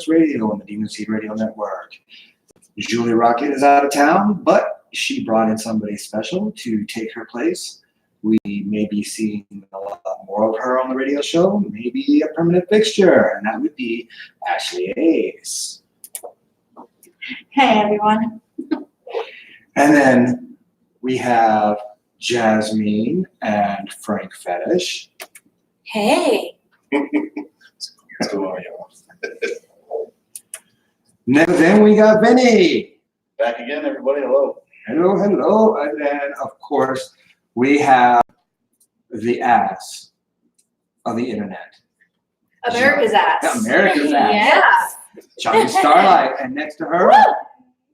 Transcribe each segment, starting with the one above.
Radio on the Demon Seed Radio Network. Julie Rocket is out of town, but she brought in somebody special to take her place. We may be seeing a lot more of her on the radio show, maybe a permanent fixture, and that would be Ashley Ace. Hey, everyone. And then we have Jasmine and Frank Fetish. Hey. What's going on? Then we got Vinny. Back again, everybody. Hello. Hello, hello. And then, of course, we have the ass of the internet. America's ass. America's ass. Yes. Johnny Starlight. And next to her,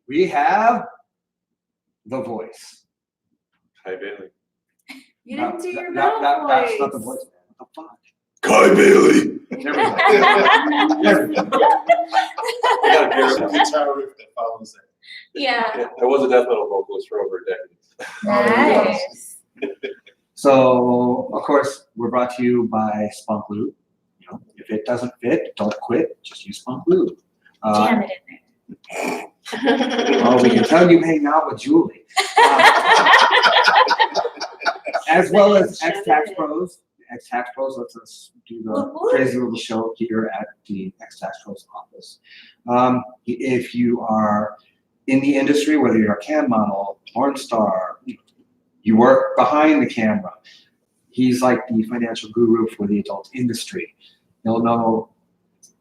we have the voice. Hi, Bailey. You didn't do your That's voice. not the voice, man. What the fuck? Hi, Bailey. There we go. There we go. I got a beautiful guitar riff that follows that. Yeah. I was a death metal vocalist for over a decade. Nice. So, of course, we're brought to you by Spunk Lube. You know, if it doesn't fit, don't quit. Just use Spunk Lube. Jam it in there. Oh, we can tell you hang out with Julie. As well as X-Tax Pros. X-Tax Pros lets us do the crazy little show here at the X-Tax Pros office. If you are in the industry, whether you're a cam model, porn star, you work behind the camera, he's like the financial guru for the adult industry. He'll know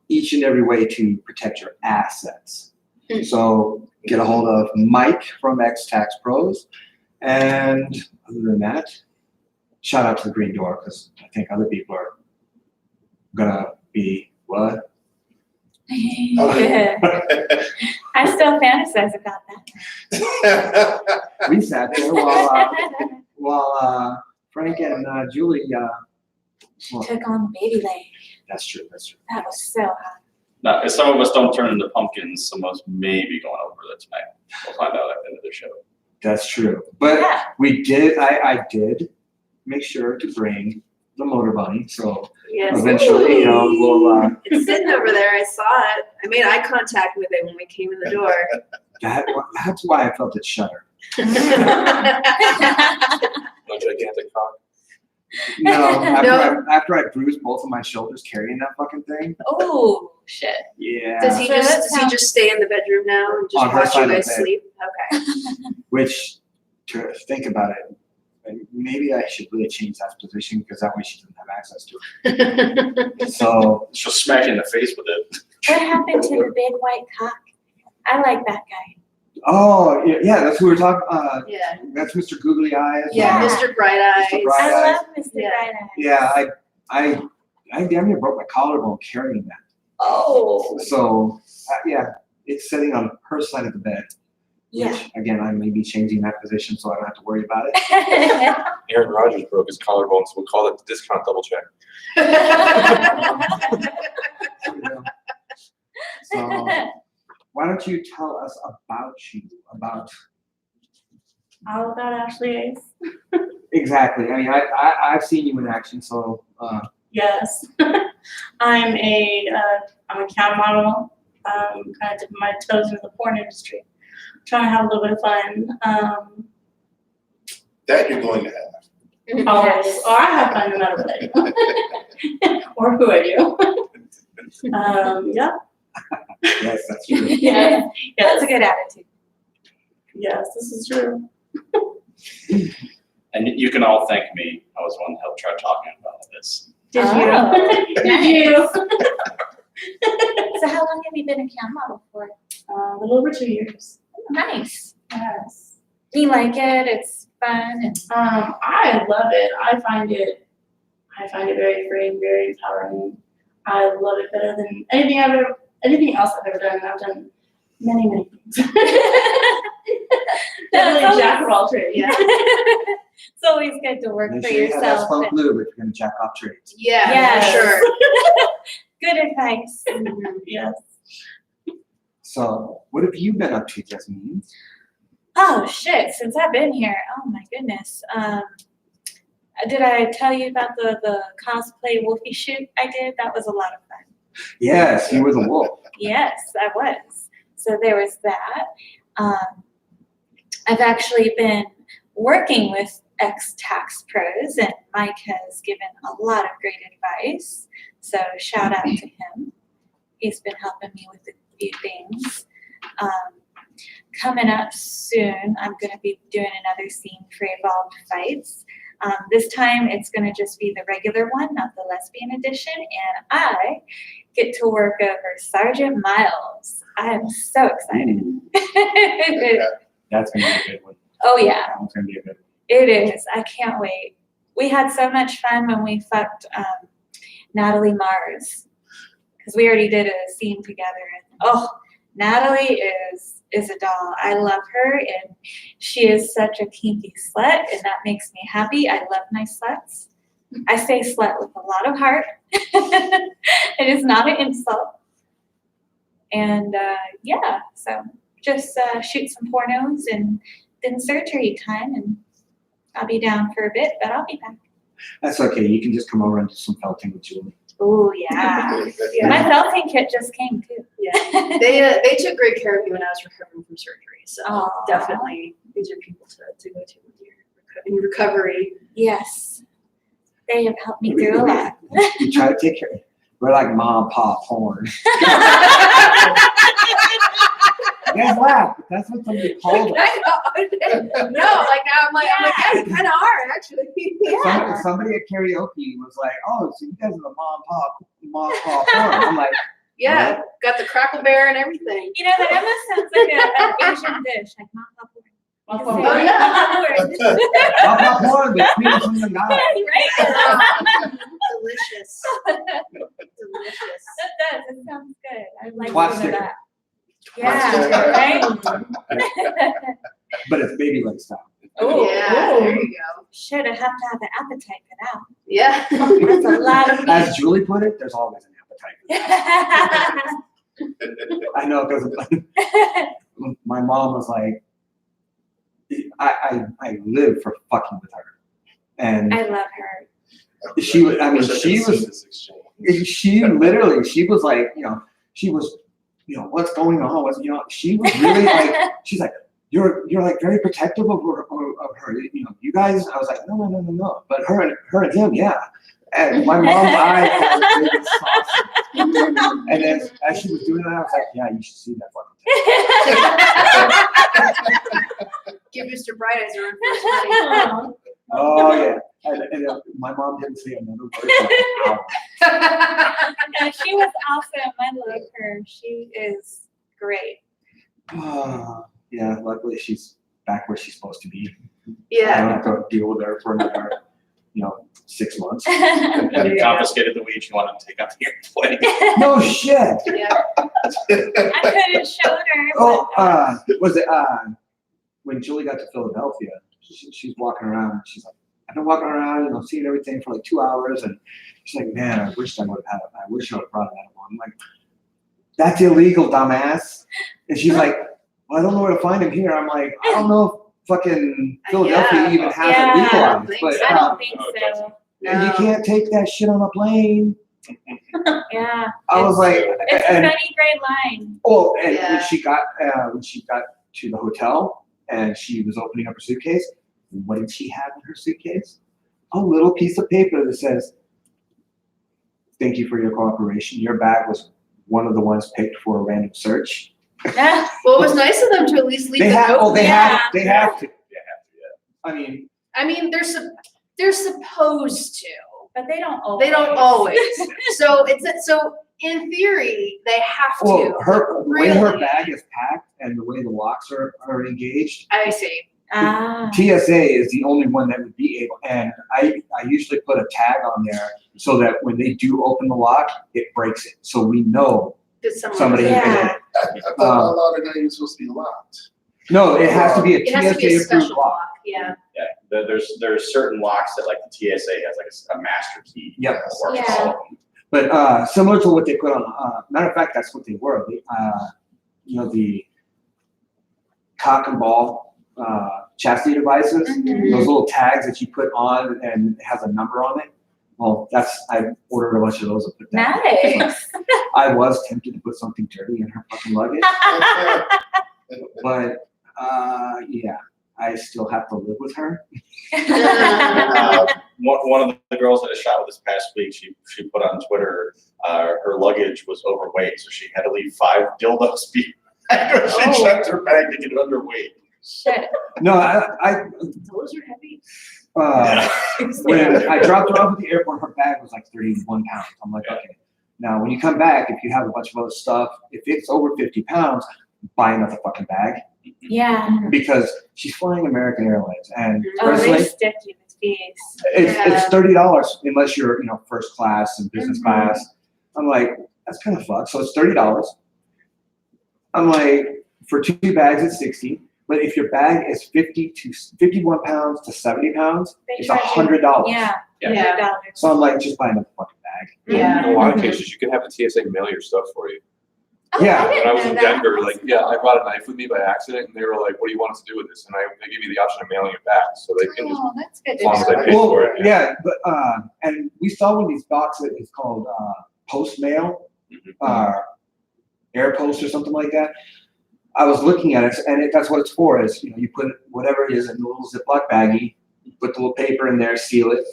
each and every way to protect your assets. So get a hold of Mike from X-Tax Pros. And other than that, shout out to the Green Door, because I think other people are gonna be what? I still fantasize about that. We sat there while Frank and Julie. She took on the baby leg. That's true. That's true. That was so hot. Now, if some of us don't turn into pumpkins, some of us may be going over that tonight. We'll find out at the end of the show. That's true. But Yeah. we did. I did make sure to bring the motor bunny. So Yes. eventually, you know, we'll. It's sitting over there. I saw it. I made eye contact with it when we came in the door. That's why I felt it shudder. No gigantic cock. No, No. after I bruised both of my shoulders carrying that fucking thing. Oh, shit. Yeah. Does he So that does he just stay in the bedroom now and just On her watch side you of the guys bed. sleep? Okay. Which, to think about it, maybe I should really change that position because that way she doesn't have access to it. So She'll smack you in the face with it. What happened to the big white cock? I like that guy. oh yeah, that's who we're talking. Yeah. That's Mr. Googly Eyes. Yeah, Yeah. Mr. Bright Eyes. Mr. Bright I Eyes. love Mr. Yeah. Bright Eyes. Yeah, I damn near broke my collarbone carrying that. Oh. So yeah, it's sitting on her side of the bed. Yeah. Which, again, I may be changing that position so I don't have to worry about it. Aaron Rodgers broke his collarbone, so we'll call it the discount double check. You know? So why don't you tell us about you? About All about Ashley Ace. exactly. I mean, I've seen you in action, so Yes. I'm a cam model. Kind of dipping my toes into the porn industry. Trying to have a little bit of fun. That you're going to have. Always. Or I have fun no matter what I do. Or who I do. Yeah. yes, that's true. Yeah. That's a good attitude. Yes, this is true. And you can all thank me. I was the one that helped try talking about this. Did Oh. you? Did you? So how long have you been a cam model for? A little over 2 years. Nice. Yes. Do you like it? It's fun. And I love it. I find it very freeing, very empowering. I love it better than anything else I've ever done. And I've done many things. Definitely jack of all trades. Yeah. It's always good to work Make for sure you have that yourself. Spunk and- Lube if you're gonna jack off trades. Yeah, Yes. for sure. Good advice. Yes. So what have you been up to, Jasmine? Oh shit! Since I've been here, oh my goodness. Did I tell you about the cosplay Wolfie shoot I did? That was a lot of fun. Yes, you were the wolf. Yes, I was. So there was that. I've actually been working with ex-tax pros, and Mike has given a lot of great advice. So shout out to him. He's been helping me with a few things. Coming up soon, I'm going to be doing another scene for Evolved Fights. This time it's going to just be the regular one, not the lesbian edition, and I get to work over Sergeant Miles. I am so excited. That's gonna be a good one. Oh yeah, That one's gonna be a good one. it is. I can't wait. We had so much fun when we fucked Natalie Mars, because we already did a scene together. And oh, Natalie is a doll. I love her, and she is such a kinky slut, and that makes me happy. I love my sluts. I say slut with a lot of heart. It is not an insult. And yeah, so just shoot some pornos and then surgery time, and I'll be down for a bit, but I'll be back. That's okay. You can just come over and do some felting with Julie. Oh yeah. My felting kit just came too. Yeah, they took great care of me when I was recovering from surgery. So Aw. definitely, these are people to go to when you're in recovery. Yes. They have helped me through a lot. We try to take care. We're like mom, pop, porn. You guys laugh, but that's what somebody called us. No, like I'm like, yeah, you kind of are actually. Somebody at karaoke was like, "Oh, so you guys are the mom, pop, porn." I'm like, Yeah, got the crackle bear and everything. You know, that almost sounds like an Asian dish, like mapa porn. Oh, Oh, yeah. "Pop, porn, the penis from the guy." Right? Delicious. Delicious. That does. It sounds good. I like Twat some of sticker. that. Twat Yeah, right? But it's baby leg style. Oh, Yeah, there you go. Shit, I have to have an appetite for that. Yeah. That's a lot of meat. As Julie put it, there's always an appetite for that. I know, because my mom was like, I live for fucking with her. And I love her. she was, I mean, she was, she literally, she was like, she was, what's going on? She was really like, she's like, you're like very protective of her, you guys. I was like, no. But her and him, yeah. And my mom's eyes were really saucy. And then as she was doing that, I was like, yeah, you should see that fucking thing. Give Mr. Bright Eyes a run for his money. Oh yeah. And my mom didn't say another word for an hour. No, she was awesome. I love her. She is great. Yeah, luckily she's back where she's supposed to be. I Yeah. don't have to deal with her for another, 6 months. And confiscated the weed you wanted to take out the airplane. No shit. Yeah. I could have showed her. Oh, but, was it when Julie got to Philadelphia? She's walking around. She's like, I've been walking around, seeing everything for like 2 hours, and she's like, man, I wish I would have had it. I wish I would have brought that along. I'm like, that's illegal, dumbass. And she's like, well, I don't know where to find him here. I'm like, I don't know if fucking Philadelphia Yeah. even has Yeah, it I don't legalized, think but so. I don't think No, it so. doesn't. and you can't take that shit on a plane. Yeah. I was like, It's a and funny gray line. Yeah. when she got to the hotel and she was opening up her suitcase, what did she have in her suitcase? A little piece of paper that says, "Thank you for your cooperation. Your bag was one of the ones picked for a random search." Yeah. Well, it was nice of them to at least leave They the have, note. oh, they Yeah. have to. I mean, I mean, they're supposed to. But they don't always. They don't always. So in theory, they have to. well, the way her Really? bag is packed and the way the locks are engaged, I see. Ah. TSA is the only one that would be able, and I usually put a tag on there so that when they do open the lock, it breaks it. So we know Did someone somebody Yeah. hit it. I thought a lot of games supposed to be locked. No, it has to be a It has to be a TSA approved special lock. lock. Yeah. Yeah, there's certain locks that like the TSA has like a master key. Yep. that works Yeah. for all of them. But similar to what they put on, matter of fact, that's what they were. The cock and ball chastity devices, Mhm. those little tags that you put on and it has a number on it. Well, I ordered a bunch of those and put that. Nice. I was tempted to put something dirty in her fucking luggage, but yeah, I still have to live with her. One of the girls that I shot with this past week, she put on Twitter, her luggage was overweight, so she had to leave 5 dildos behind. She checked her bag to get underweight. Shit. No, I Those are heavy. when I dropped her off at the airport, her bag was like 31 pounds. I'm like, okay. Now, when you come back, if you have a bunch of other stuff, if it's over 50 pounds, buy another fucking bag Yeah. because she's flying American Airlines, and Oh, they personally, stick you with fees. it's $30 unless you're first class and business Mhm. class. I'm like, that's kind of fucked. So it's $30. I'm like, for 2 bags, it's 60. But if your bag is 51 pounds to 70 pounds, They it's charge you- $100. Yeah. Yeah. $100. So I'm like, just buy another fucking bag. Yeah. In a lot of cases, you can have the TSA mail your stuff for you. Oh, Yeah. I didn't When I was know in that. Denver, like, I brought a knife with me by accident, and they were like, "What do you want us to do with this?" And they give you the option of mailing it back, so they can just, Oh, that's good. as long as to I know. pay Well, for it. yeah, but and we saw one of these boxes. It's called Post Mail, Air Post or something like that. I was looking at it, and that's what it's for. Is you put whatever it is in a little Ziploc baggie, put the little paper in there, seal it.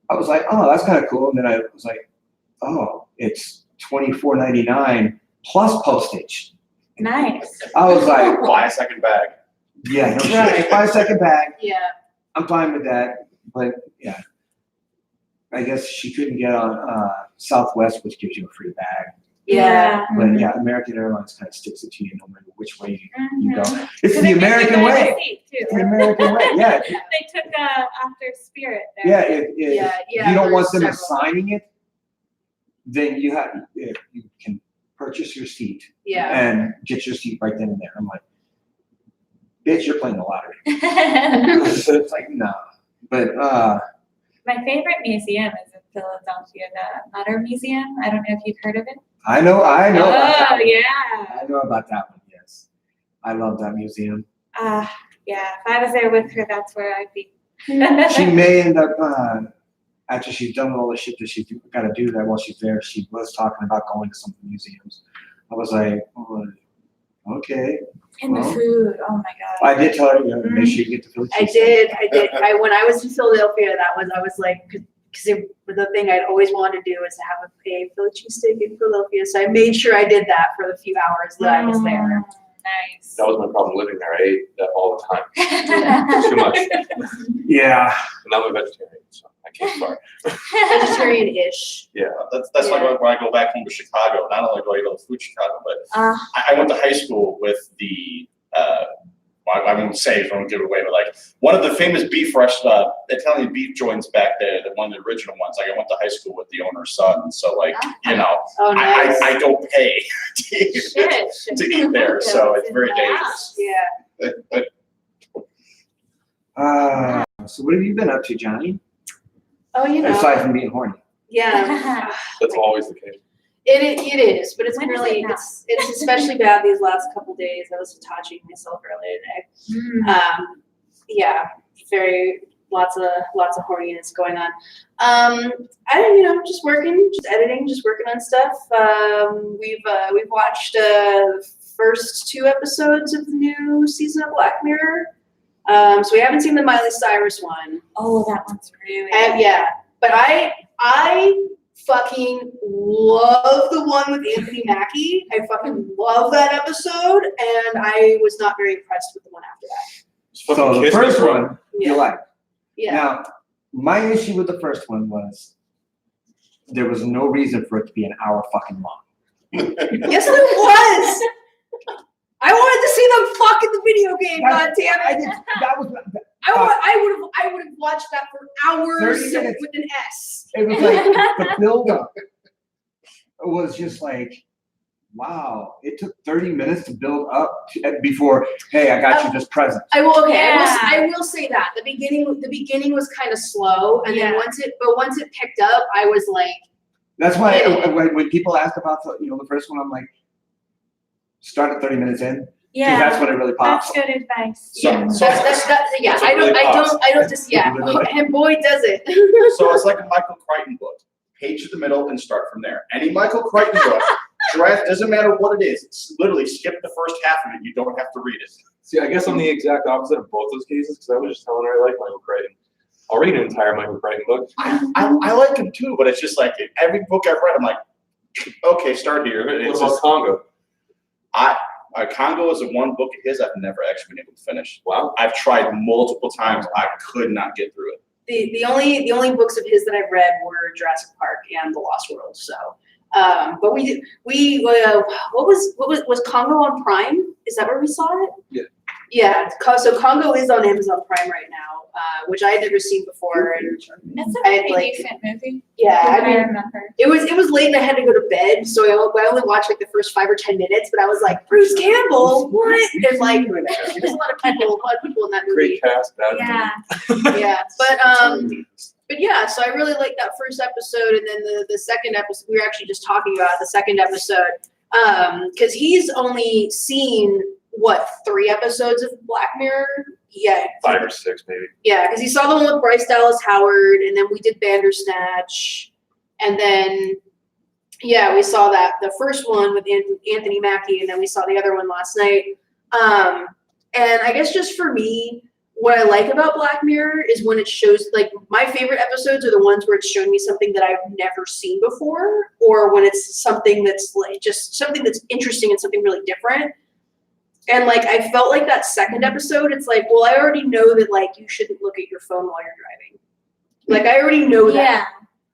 I was like, oh, that's kind of cool. And then I was like, oh, it's $24.99 plus postage. Nice. I was like, Buy a second bag. yeah, no shit. 5 second bag. Yeah. I'm fine with that, but yeah, I guess she couldn't get on Southwest, which gives you a free bag. Yeah. But yeah, American Airlines kind of sticks it to you no matter which way you go. Mhm. It's So the they give you American guys a way. seat, It's too. the American way. Yeah, They took after Spirit there. yeah. If Yeah. you don't want them there's several. assigning it, then you can purchase your seat Yeah. and get your seat right then and there. I'm like, bitch, you're playing the lottery. It's like no, but My favorite museum is in Philadelphia, the Mutter Museum. I don't know if you've heard of it. I know about that Oh, one. yeah. I know about that one. Yes, I love that museum. Yeah. If I was there with her, that's where I'd be. She may end up after she's done with all the shit that she's got to do there while she's there. She was talking about going to some of the museums. I was like, oh, okay. And the Well, food. Oh my God. I did tell her, make sure you get the Philly I cheesesteak. did. When I was in Philadelphia, I was like, because the thing I'd always wanted to do is to have a Philly cheesesteak in Philadelphia. So I made sure I did that for the few hours that I was there. Nice. That was my problem living there. I ate that all the time. Too much. Yeah. And I'm a vegetarian, so I can't far. Vegetarian-ish. That's why when I go back home to Chicago, not only do I eat all the food in Chicago, but I went to high school with the, I won't say if I don't give it away, but like one of the famous beef Italian beef joints back there, one of the original ones. Like I went to high school with the owner's son, so like Oh, nice. I don't pay to eat there, so it's very dangerous. Yeah. So what have you been up to, Johnny? Oh, Aside from being horny. Yeah. That's always the case. It is, but it's When is really it now? it's especially bad these last couple days. I was touching myself earlier today. Yeah, lots of horniness going on. Just working, just editing, just working on stuff. We've watched the first 2 episodes of the new season of Black Mirror. So we haven't seen the Miley Cyrus one. Oh, that one's really. Yeah, but I fucking love the one with Anthony Mackie. I fucking love that episode, and I was not very impressed with the one after that. So the first one Yeah. you like. Yeah. Now, my issue with the first one was there was no reason for it to be an hour fucking long. Yes, there was. I wanted to see them fuck in the video game. God damn it! That was. I would have watched that for hours 30 minutes. with an S. It was like the build up. It was just like, wow. It took 30 minutes to build up before. Hey, I got you this present. I will. Okay, Yeah. I will say that the beginning was kind of slow, and then Yeah. once it picked up, I was like, That's why Yeah. when people ask about the first one, I'm like, start at 30 minutes in. Yeah, that's when it really pops. that's good advice. So, Yeah. so, Yeah, That's what really I don't just, yeah, and boy, does it. so it's like a Michael Crichton book. Page to the middle and start from there. Any Michael Crichton book, doesn't matter what it is. It's literally skip the first half of it. You don't have to read it. See, I guess I'm the exact opposite of both those cases because I was just telling her I like Michael Crichton. I'll read an entire Michael Crichton book. I like him too, but it's just like every book I've read, I'm like, okay, start here. What It's about just, Congo? Congo is the one book of his I've never actually been able to finish. Wow. I've tried multiple times. I could not get through it. The only books of his that I've read were Jurassic Park and The Lost World. So, but what was Congo on Prime? Is that where we saw it? Yeah. Yeah. So Congo is on Amazon Prime right now, which I had never seen before. And It's a I had, pretty like- decent movie. yeah, I I mean, remember. it was late and I had to go to bed, so I only watched like the first 5 or 10 minutes. But I was like, Bruce Campbell, what? And like, there's a lot of people in that movie. Great cast, bad Yeah. Yeah, but yeah, so I really liked that first episode, and then the second episode we were actually just talking about the second episode, because he's only seen 3 episodes of Black Mirror. Yeah, 5 or 6 maybe. yeah, because he saw the one with Bryce Dallas Howard, and then we did Bandersnatch, and then yeah, we saw the first one with Anthony Mackie, and then we saw the other one last night. And I guess just for me, what I like about Black Mirror is when it shows, like, my favorite episodes are the ones where it's showing me something that I've never seen before, or when it's something that's like just something that's interesting and something really different. And like, I felt like that second episode, it's like, well, I already know that like you shouldn't look at your phone while you're driving. Like, I already know that. Yeah.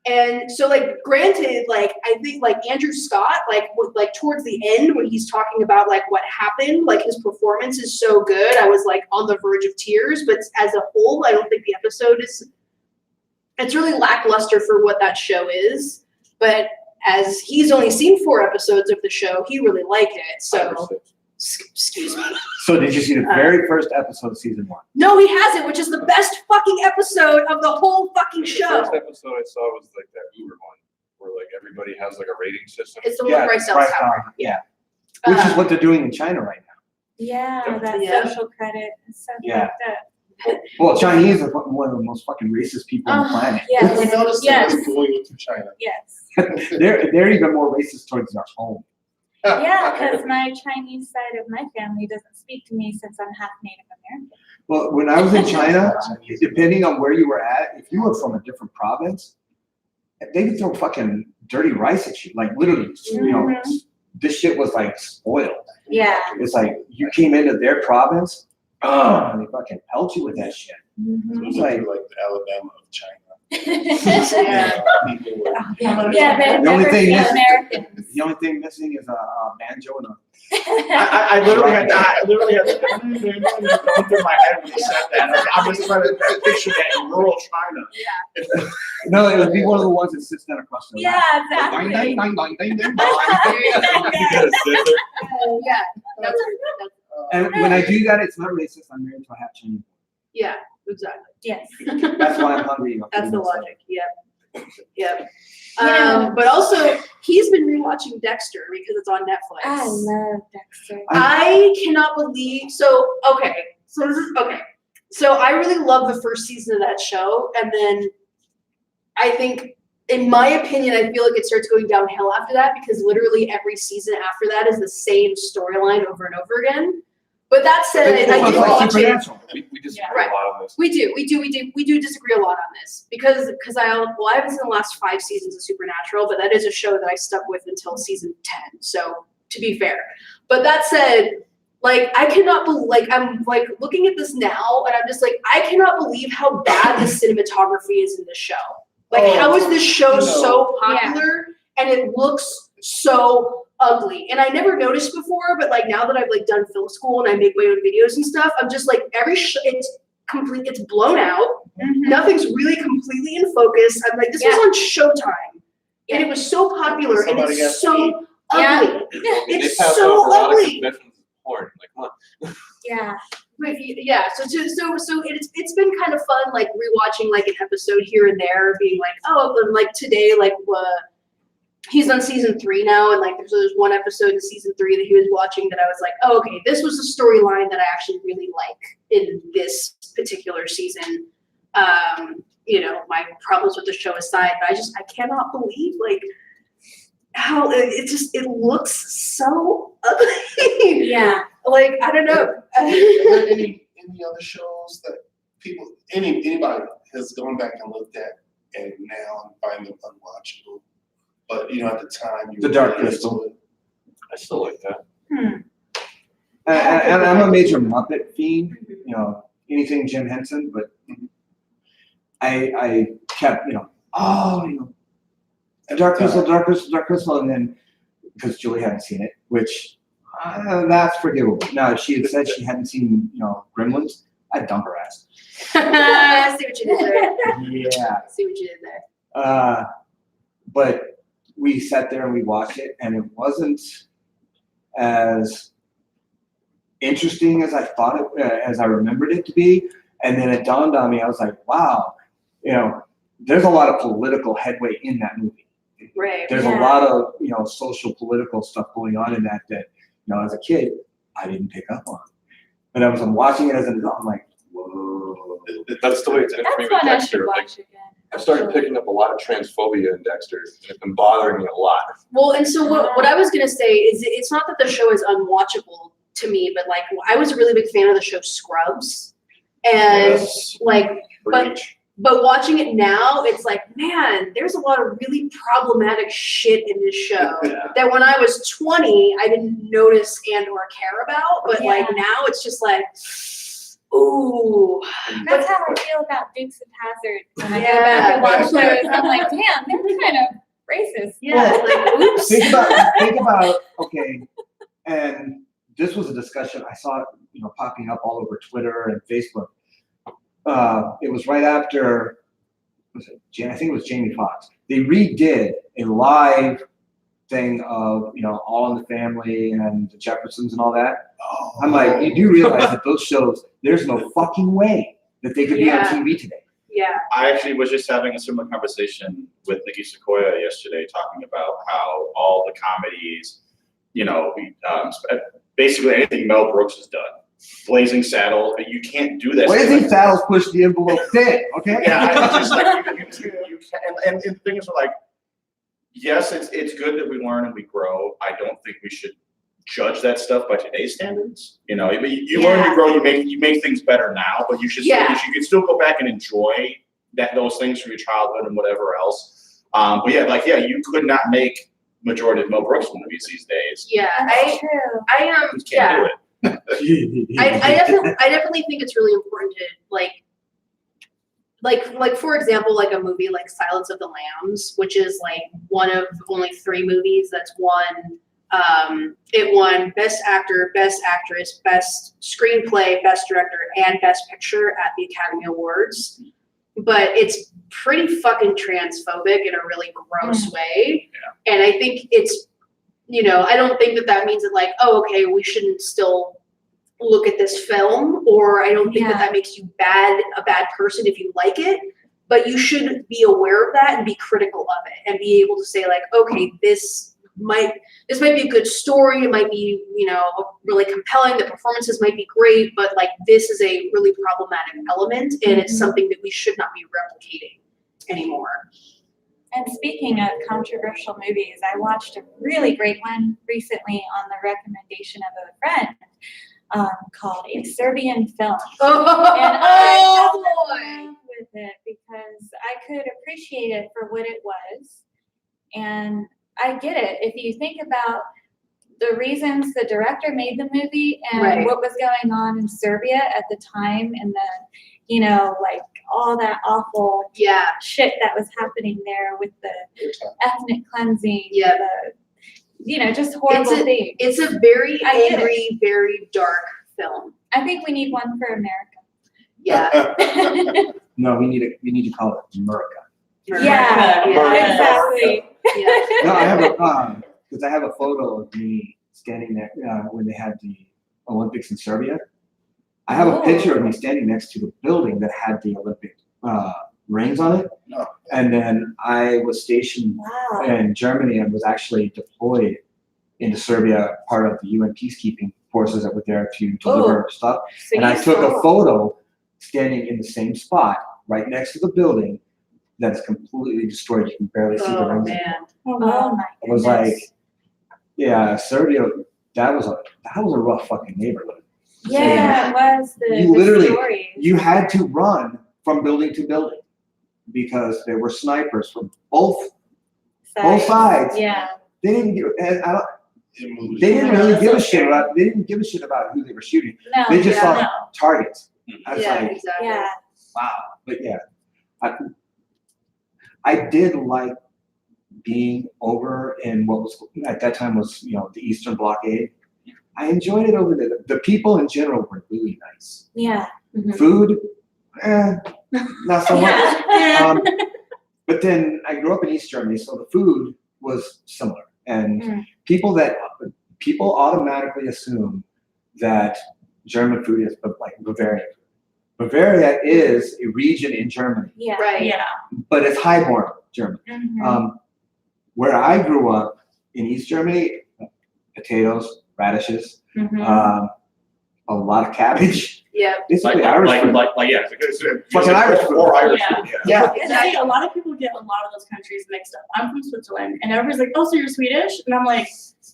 And so, like, granted, like, I think, like, Andrew Scott, like, with, like, towards the end when he's talking about, like, what happened, like, his performance is so good. I was, like, on the verge of tears. But as a whole, I don't think the episode it's really lackluster for what that show is. But as he's only seen 4 episodes of the show, he really liked it. 5 or So, 6. excuse me. So did you see the very first episode of season 1? No, he hasn't, which is the best fucking episode of the whole fucking The show. first episode I saw was like that Uber one, where like everybody has like a rating system. It's the one with Bryce Dallas Howard. Yeah. Which is what they're doing in China right now. Yeah, that Yeah. social credit is so Yeah. fucked up. Well, Chinese are one of the most fucking racist people on the planet. Yes. I noticed Yes. that going to China. Yes. They're even more racist towards our home. Yeah, because my Chinese side of my family doesn't speak to me since I'm half Native American. Well, when I was in China, depending on where you were at, if you were from a different province, they would throw fucking dirty rice at you. Like literally, you know, this shit was like spoiled. Yeah. It's like you came into their province, and they fucking pelt you with that shit. Mhm. It's like, like the Alabama of China. Yeah, People were- they're The only never thing seen is- Americans. the only thing missing is a banjo and a. I literally had to going through my head when you said that. I was trying to picture that in rural China. No, it would be one of the ones that sits down across the Yeah, line. exactly. Ding, ding, ding, ding, ding, ding. Yeah, that's And when I do that, it's not racist. I'm married to a half Chinese. yeah, exactly. Yes. That's why I'm hungry. That's the logic. Yep. Yep. Yeah. But also, he's been rewatching Dexter because it's on Netflix. I love Dexter. I cannot believe. So okay. So this is okay. So I really love the first season of that show, and then I think, in my opinion, I feel like it starts going downhill after that because literally every season after that is the same storyline over and over again. But that said, I It's did like watch it. Supernatural. We disagree Right. a lot on this. We do disagree a lot on this because I haven't seen the last 5 seasons of Supernatural, but that is a show that I stuck with until season 10. So to be fair, but that said, like I cannot believe, like I'm like looking at this now and I'm just like I cannot believe how bad the cinematography is in this show. Like how is this show so popular and it looks so ugly? And I never noticed before, but like now that I've like done film school and I make my own videos and stuff, I'm just like it's complete, it's blown out. Nothing's really completely in focus. I'm like, this was on Showtime, and it was so popular, and Somebody got it's so ugly. They It's passed so over a lot of ugly. confessions of porn. Like, come on. Yeah. But yeah, so it's been kind of fun, like rewatching like an episode here and there, being like, oh, and like today, like he's on season 3 now, and like there's one episode in season 3 that he was watching that I was like, oh, okay, this was the storyline that I actually really like in this particular season. You know, my problems with the show aside, but I cannot believe like how it looks so ugly. Yeah. Like, I don't know. Are there any other shows that anybody has gone back and looked at and now find them unwatchable? But at the time, The Dark Crystal. I still like that. And I'm a major Muppet fiend, anything Jim Henson, but I kept, Dark Crystal, and then because Julie hadn't seen it, which that's forgivable. Now, if she had said she hadn't seen, Gremlins, I'd dump her ass. I see what you did there. Yeah. See what you did there. But we sat there and we watched it, and it wasn't as interesting as I thought it, as I remembered it to be. And then it dawned on me, I was like, wow, there's a lot of political headway in that movie. Right. There's a lot of, social political stuff going on in that, as a kid, I didn't pick up on. But I'm watching it as an adult, I'm like, whoa. That's the way it's been for me That's with one I should Dexter. Like, watch again. I started picking up a lot of transphobia in Dexter, and it's been bothering me a lot. Well, and so what I was gonna say is it's not that the show is unwatchable to me, but like I was a really big fan of the show Scrubs, and Yes. like, Preach. but watching it now, it's like, man, there's a lot of really problematic shit in this show Yeah. that when I was 20, I didn't notice and or care about, but like Yeah. now it's just like, ooh. That's how I feel about Dukes of Hazzard. When I go Yeah. back and watch those, I'm like, damn, they're kind of racist. Yeah, like, oops. Think about, okay, and this was a discussion I saw, popping up all over Twitter and Facebook. It was right after, I think it was Jamie Foxx. They redid a live thing of, All in the Family and the Jeffersons and all that. I'm like, you do realize that those shows, there's no fucking way that they could be on Yeah. TV today. Yeah. I actually was just having a similar conversation with Nikki Sequoia yesterday, talking about how all the comedies, basically anything Mel Brooks has done, Blazing Saddles, but you can't do that. Blazing Saddles push the envelope thin, okay? Yeah, I just like you can, and the thing is, like, yes, it's good that we learn and we grow. I don't think we should judge that stuff by today's standards. You learn, you grow, you make things better now, but you should you can still go back and enjoy those things from your childhood and whatever else. But you could not make majority of Mel Brooks movies these days. Yeah. That's true. I am. You can't do it. I definitely think it's really important to like for example, like a movie like Silence of the Lambs, which is like one of only 3 movies that's won. It won Best Actor, Best Actress, Best Screenplay, Best Director, and Best Picture at the Academy Awards. But it's pretty fucking transphobic in a really gross way. Yeah. And I think it's, I don't think that means that like, oh, okay, we shouldn't still look at this film, or I don't think that makes you a bad person if you like it, but you should be aware of that and be critical of it and be able to say like, okay, this might be a good story. It might be, really compelling. The performances might be great, but like this is a really problematic element, and it's something that we should not be replicating anymore. And speaking of controversial movies, I watched a really great one recently on the recommendation of a friend called A Serbian Film. And I fell in love with it because I could appreciate it for what it was. And I get it. If you think about the reasons the director made the movie and what was going on in Serbia at the time, and then, like all that awful shit that was happening there with the ethnic cleansing, just horrible things. It's a very angry, very dark film. I think we need one for America. Yeah. No, we need to call it America. Yeah, exactly. Yeah. No, I have because I have a photo of me standing there when they had the Olympics in Serbia. I have a picture of me standing next to the building that had the Olympic rings on it. No. And then I was stationed Wow. in Germany and was actually deployed into Serbia, part of the UN peacekeeping forces that were there to deliver stuff. So And I you took saw- a photo standing in the same spot, right next to the building that's completely destroyed. You can barely see the Oh, rings. man. Oh my It was goodness. like, yeah, Serbia, that was a rough fucking neighborhood. Yeah, it was You the literally- stories. You had to run from building to building because there were snipers from both sides. Yeah. They didn't give, and I don't, It moved. they didn't Oh my God, really that's give so a shit scary. about. They didn't give a shit about who they were shooting. No. They just yeah, saw no. targets. I was Yeah, like, exactly. Yeah. wow. But yeah, I did like being over in what was at that time was the Eastern Blockade. I enjoyed it over there. The people in general were really nice. Yeah. Food, not so much. Yeah. But then I grew up in East Germany, so the food was similar, and Mm. people automatically assume that German food is like Bavarian. Bavaria is a region in Germany, Yeah. Right. Yeah. but it's highborn German. Mhm. Where I grew up in East Germany, potatoes, radishes, Mhm. a lot of cabbage. Yeah. Basically Irish food. Yeah. Like an Irish food. Or Irish Yeah. food, yeah. Yeah. And see, a lot of people get a lot of those countries mixed up. I'm from Switzerland, and everybody's like, "Oh, so you're Swedish?" And I'm like,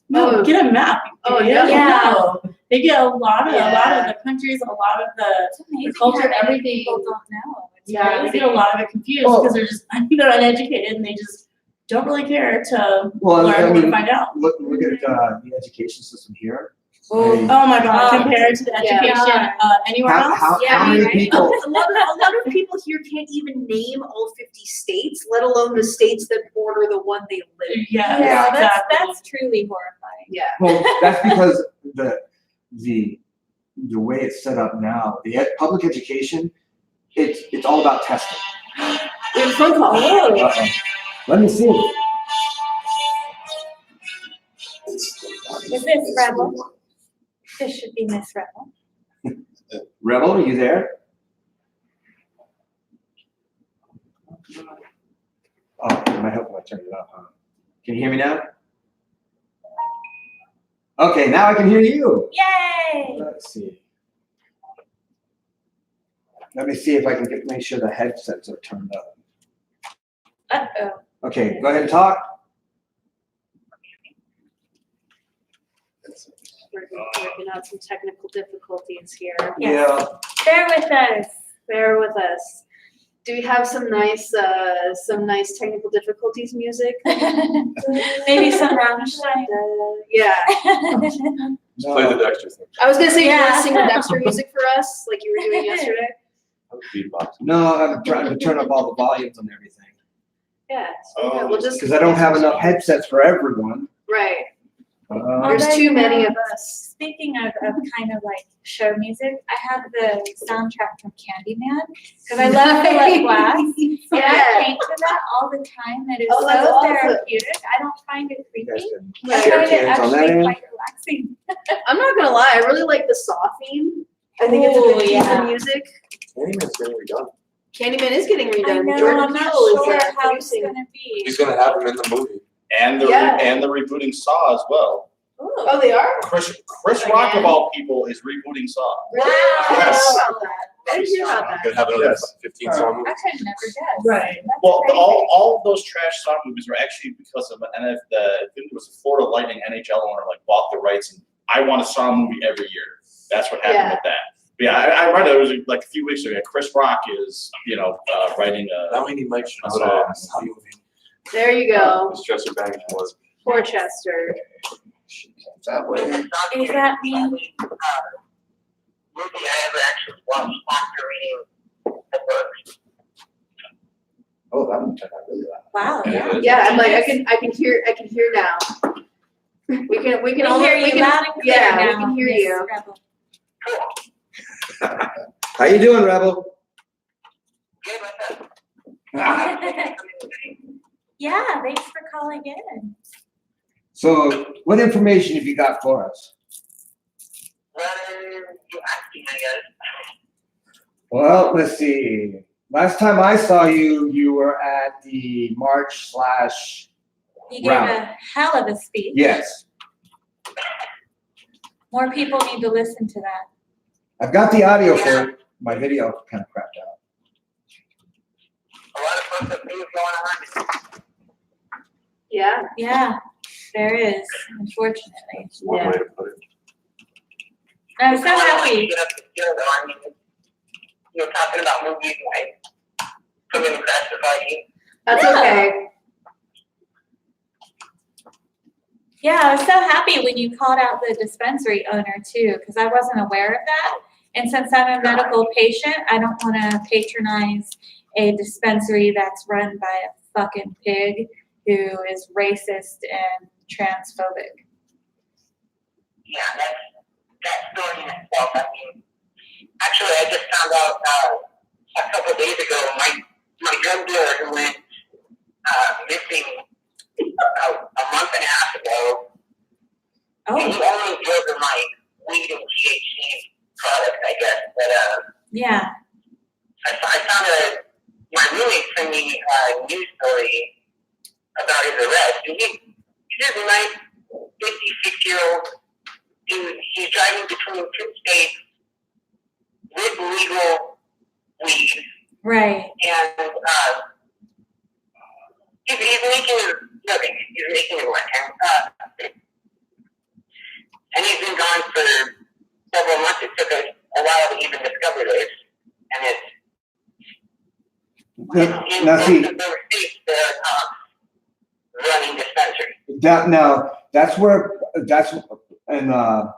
"No, Oh. get a map." you Oh, idiot." yeah. No. They get a lot of Yeah. the countries, a lot of the It's amazing culture, how many everything. people don't know. It's yeah. They crazy. get a lot of it confused Well- because they're just they're uneducated and they just don't really care to Well, learn I or to mean, find out. look at the education system here. Oh. I mean, Oh my god, Oh. compared to the Yeah. education anywhere how, else. how, Yeah, how many right? people? A lot of people here can't even name all 50 states, let alone the states that border the one they live in. Yeah, Yeah, exactly. that's truly horrifying. Yeah. Well, that's because the way it's set up now, public education, it's all about testing. We have a phone call. Uh-oh. Let me see. Is this Rebel? This should be Miss Rebel. Rebel, are you there? Oh, it might help if I turn it up, huh? Can you hear me now? Okay, now I can hear you. Yay! Let's see. Let me see if I can make sure the headsets are turned up. Uh-oh. Okay, go ahead and talk. Working out some technical difficulties here. Yes. Bear with us. Bear with us. Do we have some nice technical difficulties music? Maybe some Rammstein. Yeah. Just play the Dexter thing. I was gonna say, you want Yeah. to sing the Dexter music for us, like you were doing yesterday? Beatbox. No, I'm trying to turn up all the volumes on everything Yeah. So, yeah, we'll just. because I don't have enough headsets for everyone. Right. Although, There's too many of us. Speaking of kind of like show music, I have the soundtrack from Candyman because I love Philip Glass. And Yeah. I paint to that all the time. It is Oh, that's so awesome. therapeutic. I don't find it You guys creepy. can I share find it cans on that actually end. quite relaxing. I'm not gonna lie, I really like the Saw theme. I think it's a Ooh, good piece yeah. of music. Candyman's getting redone. Candyman is getting I redone. know, Jordan I'm not Peele is sure how it's producing. gonna be. He's gonna have him in the movie. And the Yeah. rebooting Saw as well. Ooh. Oh, they are? Chris Rock of all people is rebooting Saw. Really? Wow. I didn't Yes. know about that. I didn't hear about that. Gonna have another Yes. 15 song movie. I could never guess. Right. That's Well, crazy. all of those trash Saw movies were actually because of I think it was the Florida Lightning NHL owner like bought the rights, and I want a Saw movie every year. That's what happened Yeah. with that. But yeah, I read it was like a few weeks ago. Chris Rock is writing Now a. we need Mike I Shinoda. saw Movie. There you go. This Chester Bennington was. Poor Chester. That way. Is that me? Movie I ever actually watched after reading the book. Oh, that one turned out really loud. Wow. Yeah, Yeah. it is. Yeah, I'm like, I can hear now. We can We all hear you loud and clear yeah, now, we can hear Miss you. Rebel. How you doing, Rebel? Good, what's up? Yeah, thanks for calling in. So, what information have you got for us? Well, you asking, I guess. Well, let's see. Last time I saw you, you were at the March / You gave Rally. a hell of a speech. Yes. More people need to listen to that. I've got the audio for it. My video kind of crapped out. A lot of fun things going on. Yeah. Yeah, there is, unfortunately. That's one way to put it. I was so happy. Get up to skill, though. I mean, you were talking about movies, like, coming to classify you. That's Yeah. okay. Yeah, I was so happy when you called out the dispensary owner too, because I wasn't aware of that. And since I'm a medical patient, I don't want to patronize a dispensary that's run by a fucking pig who is racist and transphobic. Yeah, that story in itself. I mean, actually, I just found out a couple of days ago, my drug dealer who went missing a month and a half ago. And he Oh, only deals in like weed and THC products, I guess. But yeah. I found my roommate sent me a news story about his arrest. And he's this nice 56-year-old dude. He's driving between 2 states with legal weed, Right. and he's making nothing. He's making it work. And he's been gone for several months. It took us a while to even discover this. And it's Now see, there were states that are running dispensaries. that's and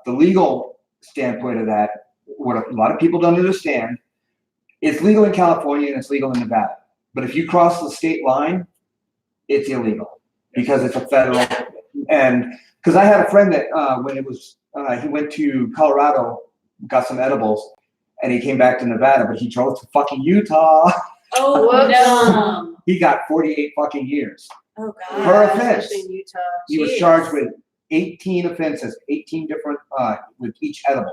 the legal standpoint of that. What a lot of people don't understand, it's legal in California and it's legal in Nevada. But if you cross the state line, it's illegal because it's a federal. And because I had a friend that when it was he went to Colorado, got some edibles, and he came back to Nevada, but he drove to fucking Utah. Oh, no. He got 48 fucking years. Oh, Per God. offense. Especially in Utah. He was Jeez. charged with 18 offenses, 18 different with each edible.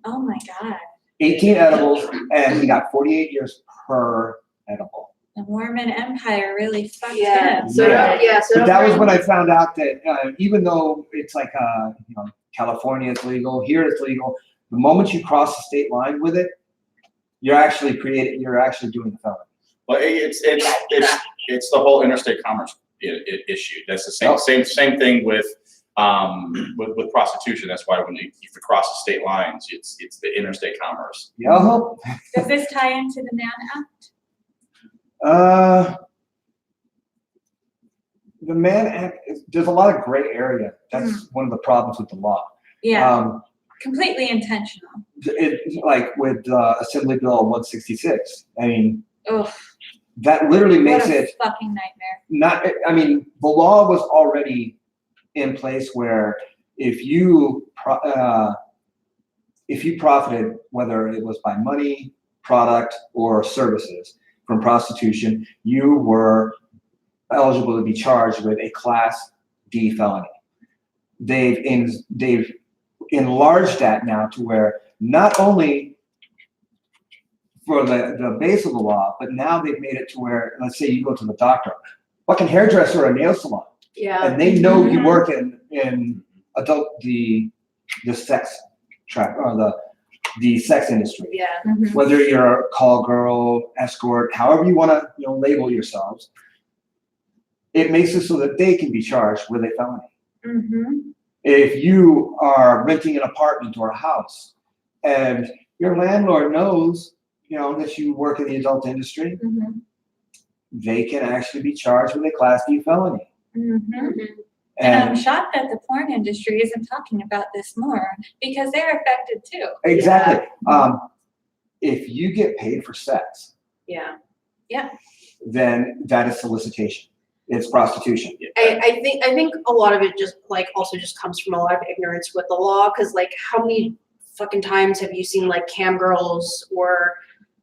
Oh, my God. 18 edibles, and he got 48 years per edible. The Mormon Empire really fucked Yeah. him. So Yeah. so But don't that was bring- when I found out that even though it's like California is legal, here it's legal. The moment you cross the state line with it, you're actually doing the felony. Well, it's the whole interstate commerce issue. That's the same thing with prostitution. That's why when you cross the state lines, it's the interstate commerce. Yeah. Does this tie into the Mann Act? The Mann Act, there's a lot of gray area. That's one of the problems with the law. Yeah. Completely intentional. It's like with Assembly Bill 166. I mean, Ugh. that literally makes What a it fucking nightmare. not. I mean, the law was already in place where if you profited, whether it was by money, product, or services from prostitution, you were eligible to be charged with a Class D felony. They've enlarged that now to where not only for the base of the law, but now they've made it to where, let's say you go to the doctor, fucking hairdresser or a nail salon, Yeah. and they know you work in adult the sex track or the sex industry. Yeah. Mhm. Whether you're a call girl, escort, however you want to label yourselves, it makes it so that they can be charged with a felony. Mhm. If you are renting an apartment or a house and your landlord knows, that you work in the adult industry, Mhm. they can actually be charged with a Class D felony. Mhm. And I'm And shocked that the porn industry isn't talking about this more because they're affected too. exactly, if you get paid for sex, Yeah. then that is solicitation. It's prostitution. I think a lot of it just also just comes from a lot of ignorance with the law, because how many fucking times have you seen cam girls or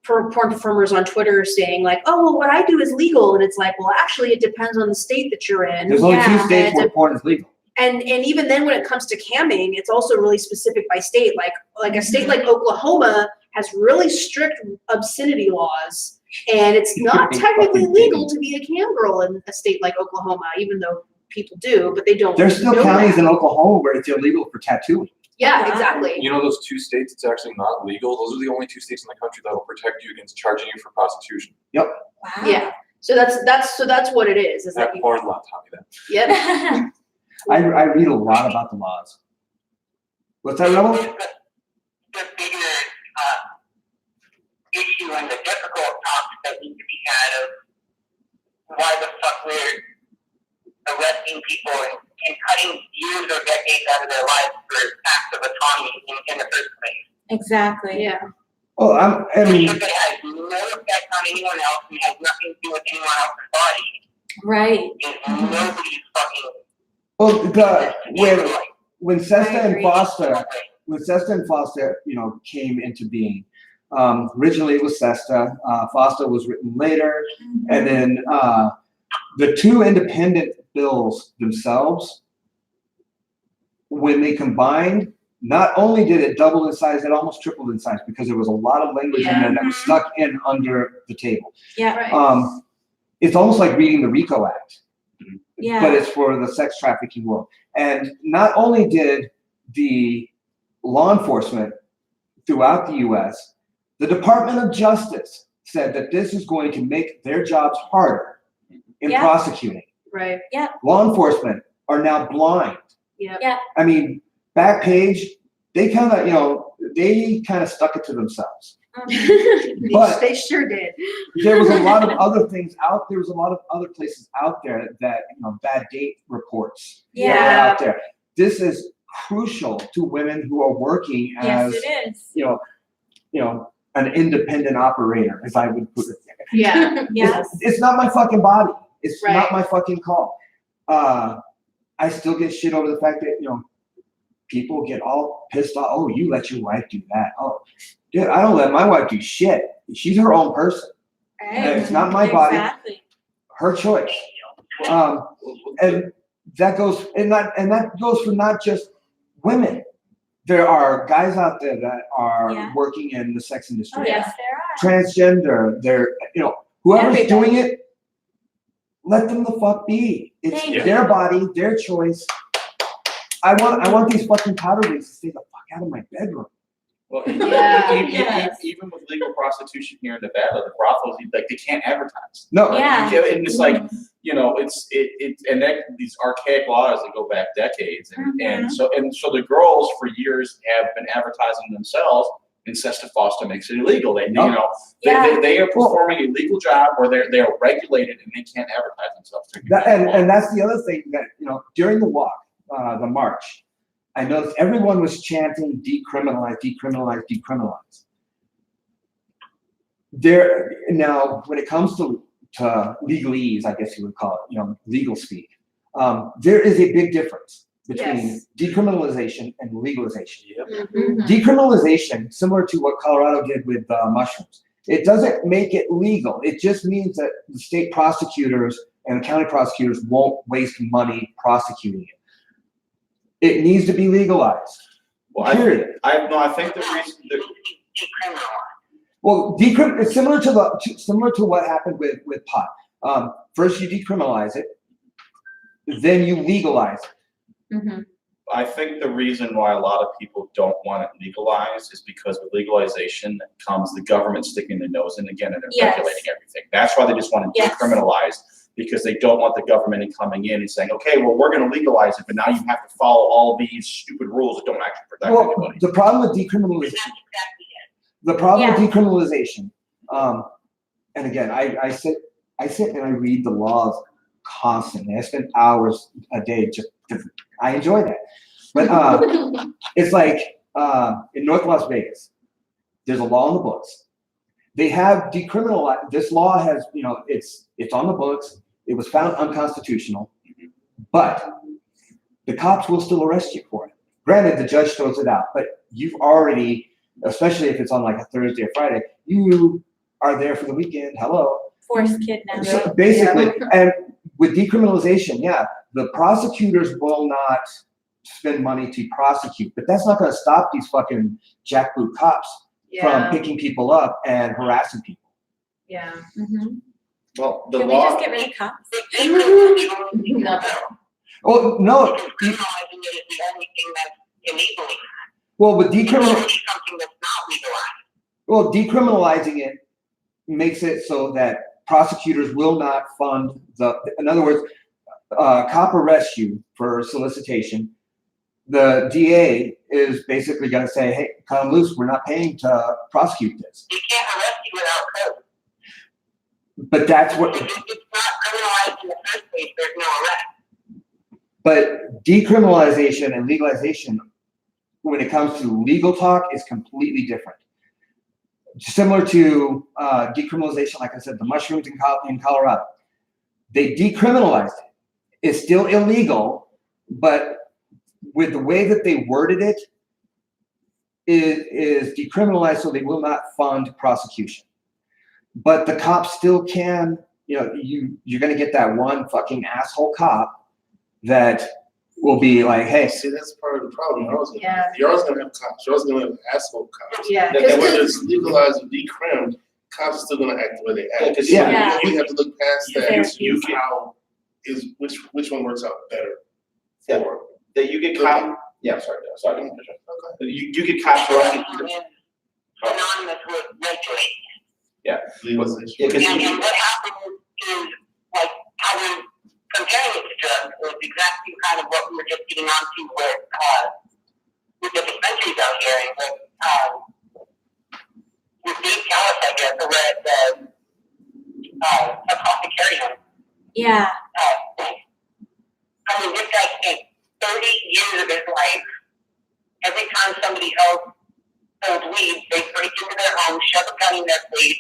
porn performers on Twitter saying oh, well, what I do is legal, and it's well, actually it depends on the state that you're in. There's only two Yeah, states where porn is legal. And even then, when it comes to camming, it's also really specific by state. Like a state like Oklahoma has really strict obscenity laws, And it's not Big technically fucking legal thing. to be a cam girl in a state like Oklahoma, even though people do, but they don't. There's still know counties that. in Oklahoma where it's illegal for tattooing. Yeah, Wow. exactly. You know those 2 states, it's actually not legal. Those are the only 2 states in the country that will protect you against charging you for prostitution. Wow. Yeah. So that's what it is. Is That that porn law taught me that. yep. I read a lot about the laws. What's that, Rebel? The bigger issue and the difficult topics that need to be had of why the fuck we're arresting people and cutting years or decades out of their lives for acts of autonomy in the first place. Exactly. Yeah. Oh, I mean, Because it has no effect on anyone else and has nothing to do with anyone else's body. Right. And nobody's fucking. well, when Sesta I and agree. Foster, came into being, originally it was Sesta, Foster was written later, and then the 2 independent bills themselves, when they combined, not only did it double in size, it almost tripled in size because there was a lot of language in there that was stuck in under the table. Yeah. Right. It's almost like reading the RICO Act. Yeah. But it's for the sex trafficking world. And not only did the law enforcement throughout the U.S., the Department of Justice said that this is going to make their jobs harder in Yeah. prosecuting. Right. Law enforcement are now blind. Yeah. I mean, Backpage, they kind of stuck it to themselves. But- they sure did. There was a lot of other things out. There was a lot of other places out there that bad date reports were Yeah. out there. This is crucial to women who are working Yes, as it is. an independent operator, as I would put it. Yeah. Yes. It's not my fucking body. It's Right. not my fucking call. I still get shit over the fact that people get all pissed off. Oh, you let your wife do that. Oh, dude, I don't let my wife do shit. She's her own person. Right. It's not my body. Exactly. Her choice. And that goes for not just women. There are guys out there that are Yeah. working in the sex industry. Oh, yes, there Transgender, they're whoever's Everybody. doing it, let them the fuck be. It's Thank you. their body, their choice. I want these fucking powder wigs to stay the fuck out of my bedroom. Well, Yeah. even with legal prostitution here in Nevada, the brothels, like, they can't advertise. No. Yeah. And it's like, and that these archaic laws that go back decades, and so the girls for years have been advertising themselves, and Sesta Foster makes it illegal. They Yeah. they are performing a legal job where they are regulated and they can't advertise themselves. And that's the other thing that during the walk, the march, I noticed everyone was chanting decriminalize, decriminalize, decriminalize. Now, when it comes to legalese, I guess you would call it, legal speak, there is a big difference between Yes. decriminalization and legalization. Mhm. Decriminalization, similar to what Colorado did with mushrooms, it doesn't make it legal. It just means that the state prosecutors and the county prosecutors won't waste money prosecuting it. It needs to be legalized. Well, Period. I think the reason Well, it's similar to what happened with pot. First you decriminalize it, then you legalize it. Mm-hmm. I think the reason why a lot of people don't want it legalized is because with legalization comes the government sticking their nose in again and they're Yes. regulating everything. That's why they just want to Yes. decriminalize, because they don't want the government coming in and saying, okay, well, we're going to legalize it, but now you have to follow all these stupid rules that don't actually protect Well, anybody. the problem with decriminalization, and again, I sit and I read the laws constantly. I spend hours a day just because I enjoy that. But it's like in North Las Vegas, there's a law in the books. They have decriminalized. This law has, it's on the books. It was found unconstitutional, but the cops will still arrest you for it. Granted, the judge throws it out, but you've already, especially if it's on like a Thursday or Friday, you are there for the weekend. Hello. Forced kidnapping. So basically, and with decriminalization, the prosecutors will not spend money to prosecute, but that's not going to stop these fucking jackboot cops from picking people up and harassing people. Yeah. Mhm. Well, the Can we law. just get rid of cops? No. Oh, no, Because criminalizing it is the only thing that's enabling. well, but It's really something that's not legalized. decriminalizing it makes it so that prosecutors will not fund in other words, cop arrests you for solicitation. The DA is basically going to say, hey, cut 'em loose. We're not paying to prosecute this. You can't arrest you without code. But that's what, If it's not criminalized in the first place, there's no arrest. but decriminalization and legalization, when it comes to legal talk, is completely different. Similar to decriminalization, like I said, the mushrooms in Colorado. They decriminalized it. It's still illegal, but with the way that they worded it, it is decriminalized so they will not fund prosecution. But the cops still can, you're gonna get that one fucking asshole cop that will be like, hey. See, that's part of the problem. Yeah. You're always gonna have cops. You're always gonna have asshole cops. Yeah. And whether it's legalized or decrimmed, cops are still gonna act the way they act. Yeah. Yeah. We have to look past that. Fair. You how is which one works out better Yeah. for. That you get caught. Yeah, sorry. You get cops arrested. Synonymous with regulating. Legalization. Yeah, 'cause And what happens is, like, how we're comparing it to drugs is exactly kind of what we were just getting onto with the dispensaries out here and with Dave Callis, I guess, over at Apothecarium. Yeah. I mean, this guy spent 30 years of his life. Every time somebody else sold weed, they break into their home, shove a gun in their face,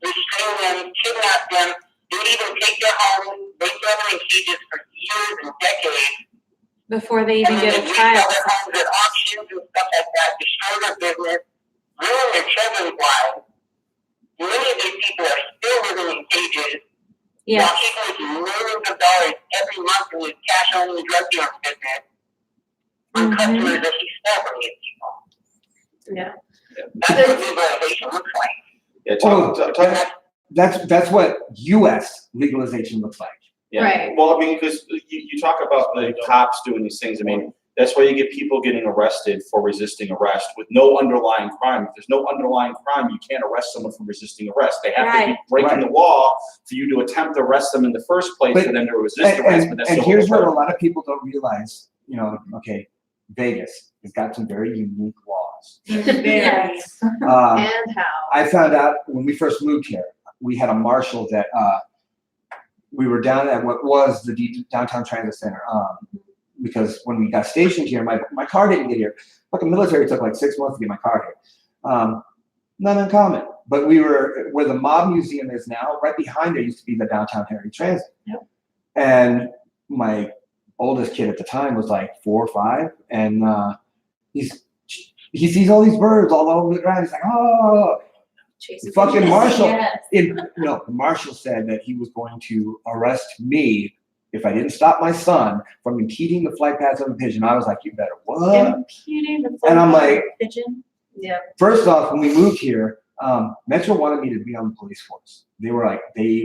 restrain them, kidnap them. They would even take their home, they throw them in cages for years and decades. Before they even And get then a they trial. resell their homes at auctions and stuff like that, destroy their business, ruin their children's lives. Many of these people are still living in cages. Yeah. While people make millions of dollars every month in this cash-only drug dealing business on customers that he stole from these people. Yeah. That's what legalization looks like. Yeah, That's what U.S. legalization looks like. Yeah. Right. Well, I mean, because you talk about the cops doing these things. I mean, that's why you get people getting arrested for resisting arrest with no underlying crime. If there's no underlying crime, you can't arrest someone for resisting arrest. They have to be breaking the law for you to attempt to arrest them in the first place for them to resist arrest. But that's And still here's what a different. lot of people don't realize, okay, Vegas has got some very unique laws. Yes. And how? I found out when we first moved here, we had a marshal that we were down at what was the downtown transit center. Because when we got stationed here, my car didn't get here. Fucking military took like 6 months to get my car here. Not uncommon. But we were where the mob museum is now. Right behind there used to be the downtown Heritage Transit. Yep. And my oldest kid at the time was like 4 or 5, and he sees all these birds all over the ground. He's like, oh. Chasing Fucking pigeons. marshal. Yes. The marshal said that he was going to arrest me if I didn't stop my son from impeding the flight paths of a pigeon. I was like, you better what? Impeding the And I'm like, pigeon. Yeah. first off, when we moved here, Metro wanted me to be on the police force. They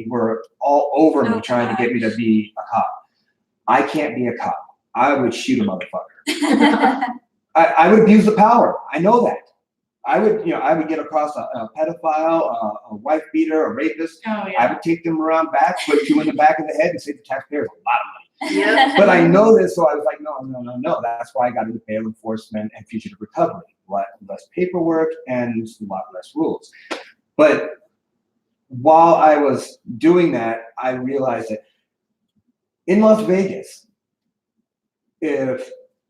were all over me trying to get me to be a cop. I can't be a cop. I would shoot a motherfucker. I would abuse the power. I know that. I would get across a pedophile, a wife beater, a rapist. Oh, I yeah. would take them around back, put 2 in the back of the head, and save the taxpayers a lot of money. Yeah. But I know this, so I was like, no. That's why I got into bail enforcement and fugitive recovery. Less paperwork and a lot less rules. But while I was doing that, I realized that in Las Vegas, if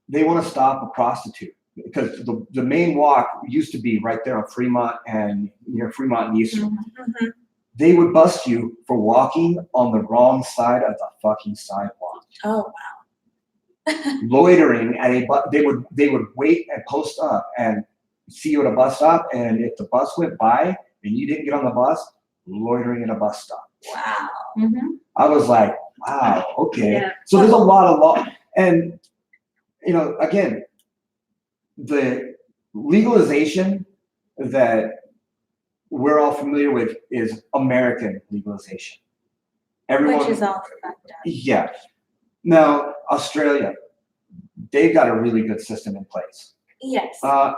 they want to stop a prostitute, because the main walk used to be right there on Fremont and near Fremont and Eastern. Mhm. They would bust you for walking on the wrong side of the fucking sidewalk. Oh, Loitering at they would wait and post up and see you at a bus stop, and if the bus went by and you didn't get on the bus, loitering at a bus stop. wow. Mm-hmm. I was like, wow, okay. Yeah. So there's a lot of law, and again, the legalization that we're all familiar with is American legalization. Everyone, Which is all fucked up. yeah. Now, Australia, they've got a really good system in place. Yes. Like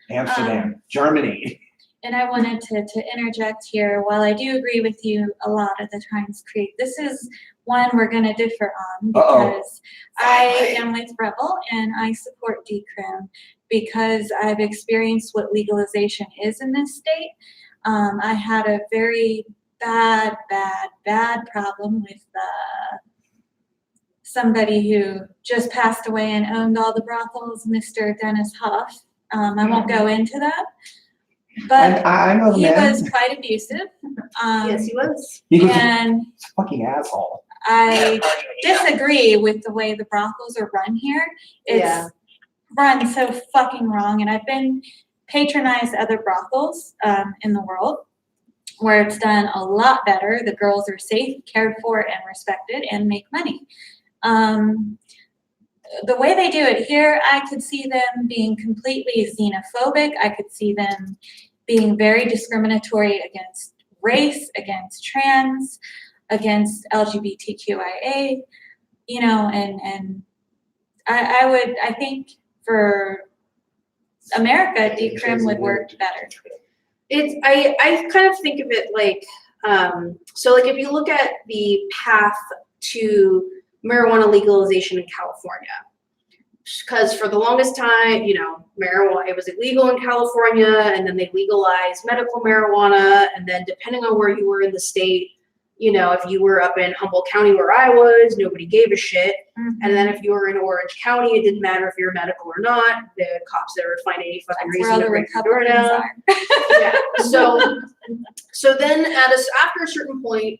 Amsterdam, Germany. And I wanted to interject here. While I do agree with you a lot of the times, Creek, this is one we're going to differ on because I am with Rebel and I support decrim because I've experienced what legalization is in this state. I had a very bad problem with somebody who just passed away and owned all the brothels, Mr. Dennis Huff. I won't go into that. But I know the he man. was quite abusive. Yes, he was. He was And a fucking asshole. I disagree with the way the brothels are run here. It's run so fucking wrong. And I've been patronized other brothels in the world where it's done a lot better. The girls are safe, cared for, and respected and make money. The way they do it here, I could see them being completely xenophobic. I could see them being very discriminatory against race, against trans, against LGBTQIA, you know, and I think for America, decrim would work better. I kind of think of it like, so like if you look at the path to marijuana legalization in California, because for the longest time, you know, marijuana, it was illegal in California, and then they legalized medical marijuana, and then depending on where you were in the state, you know, if you were up in Humboldt County where I was, nobody gave a shit. And then if you were in Orange County, it didn't matter if you're medical or not. The cops there would find any fucking reason to break your door down. Yeah. So then after a certain point,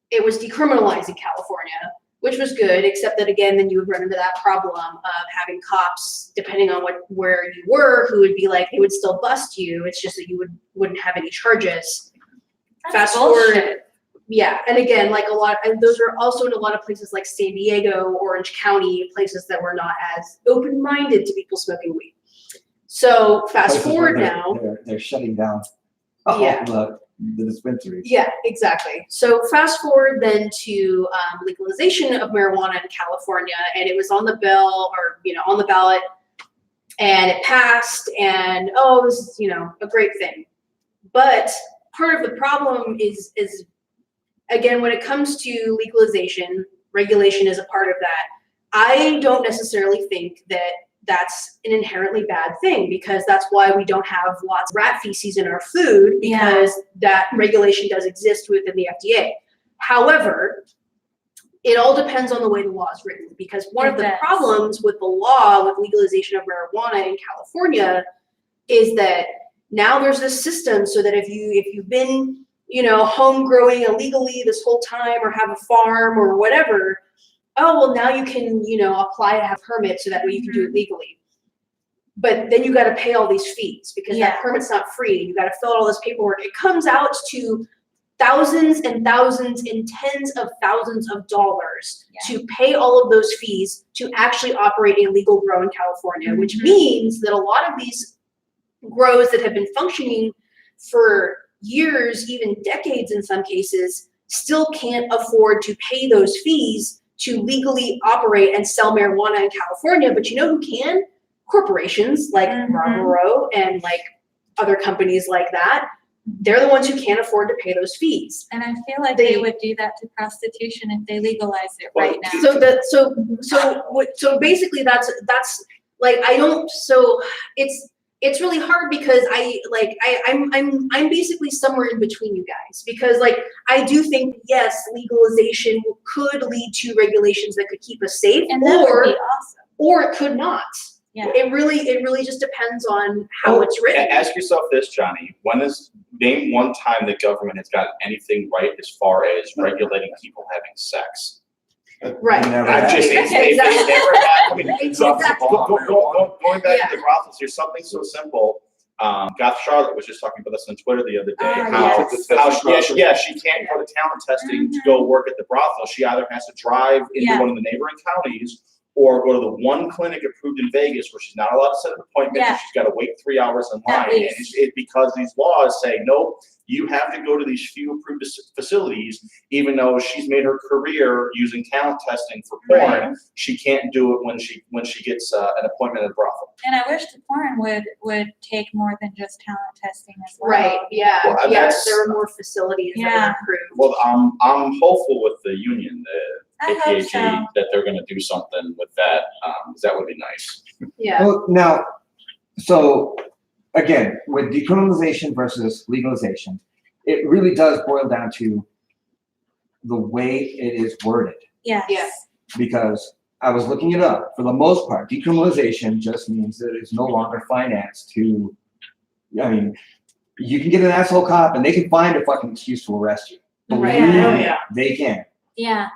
it was decriminalized in California, which was good, except that again, then you would run into that problem of having cops, depending on where you were, who would be like, they would still bust you. It's just that you wouldn't have any charges. Fast forward. Yeah, and again, like those are also in a lot of places like San Diego, Orange County, places that were not as open-minded to people smoking weed. So fast forward now. They're shutting down the dispensaries. Yeah, exactly. So fast forward then to legalization of marijuana in California, and it was on the bill or, you know, on the ballot, and it passed, and it was, you know, a great thing. But part of the problem is again, when it comes to legalization, regulation is a part of that. I don't necessarily think that that's an inherently bad thing, because that's why we don't have lots of rat feces in our food, because that regulation does exist within the FDA. However, it all depends on the way the law is written, because one of the problems with the law, with legalization of marijuana in California, is that now there's this system so that if you've been, you know, home growing illegally this whole time, or have a farm or whatever, well, now you can, you know, apply to have a permit so that way you can do it legally. But then you got to pay all these fees, because that permit's not free. You got to fill out all this paperwork. It comes out to thousands and thousands and tens of thousands of dollars to pay all of those fees to actually operate a legal grow in California, which means that a lot of these grows that have been functioning for years, even decades in some cases, still can't afford to pay those fees to legally operate and sell marijuana in California. But you know who can? Corporations like Marlboro and like other companies like that. They're the ones who can't afford to pay those fees. And I feel like they would do that to prostitution if they legalized it right now. So basically that's like, I don't, so it's really hard, because I'm basically somewhere in between you guys, because like I do think yes, legalization could lead to regulations that could keep us safe, and that would be awesome. Or it could not. Yeah. It really just depends on how it's written. Ask yourself this, Johnny. Name one time the government has gotten anything right as far as regulating people having sex. Right. I'm just saying, they never had. I mean, Exactly. Going back to the brothels, there's something so simple. Goth Charlotte was just talking about this on Twitter the other day. She can't go to talent testing to go work at the brothel. She either has to drive into one of the neighboring counties, or go to the one clinic approved in Vegas where she's not allowed to set an appointment. Yeah. She's got to wait 3 hours in At line. And least. it's because these laws say, no, you have to go to these few approved facilities, even though she's made her career using talent testing for porn. Right. She can't do it when she gets an appointment at a brothel. And I wish the porn would take more than just talent testing as well. Right, yeah, Well, yeah, that's- there were more facilities that Yeah. were approved. Well, I'm hopeful with the union, the I hope APHE, so. that they're going to do something with that. 'Cause that would be nice. Yeah, Well, now, so again, with decriminalization versus legalization, it really does boil down to the way it is worded. Yes. Yeah. Because I was looking it up. For the most part, decriminalization just means that it's no longer financed to, I mean, you can get an asshole cop and they can find a fucking excuse to arrest you. Right. Believe Oh, me, yeah. they can. Yeah.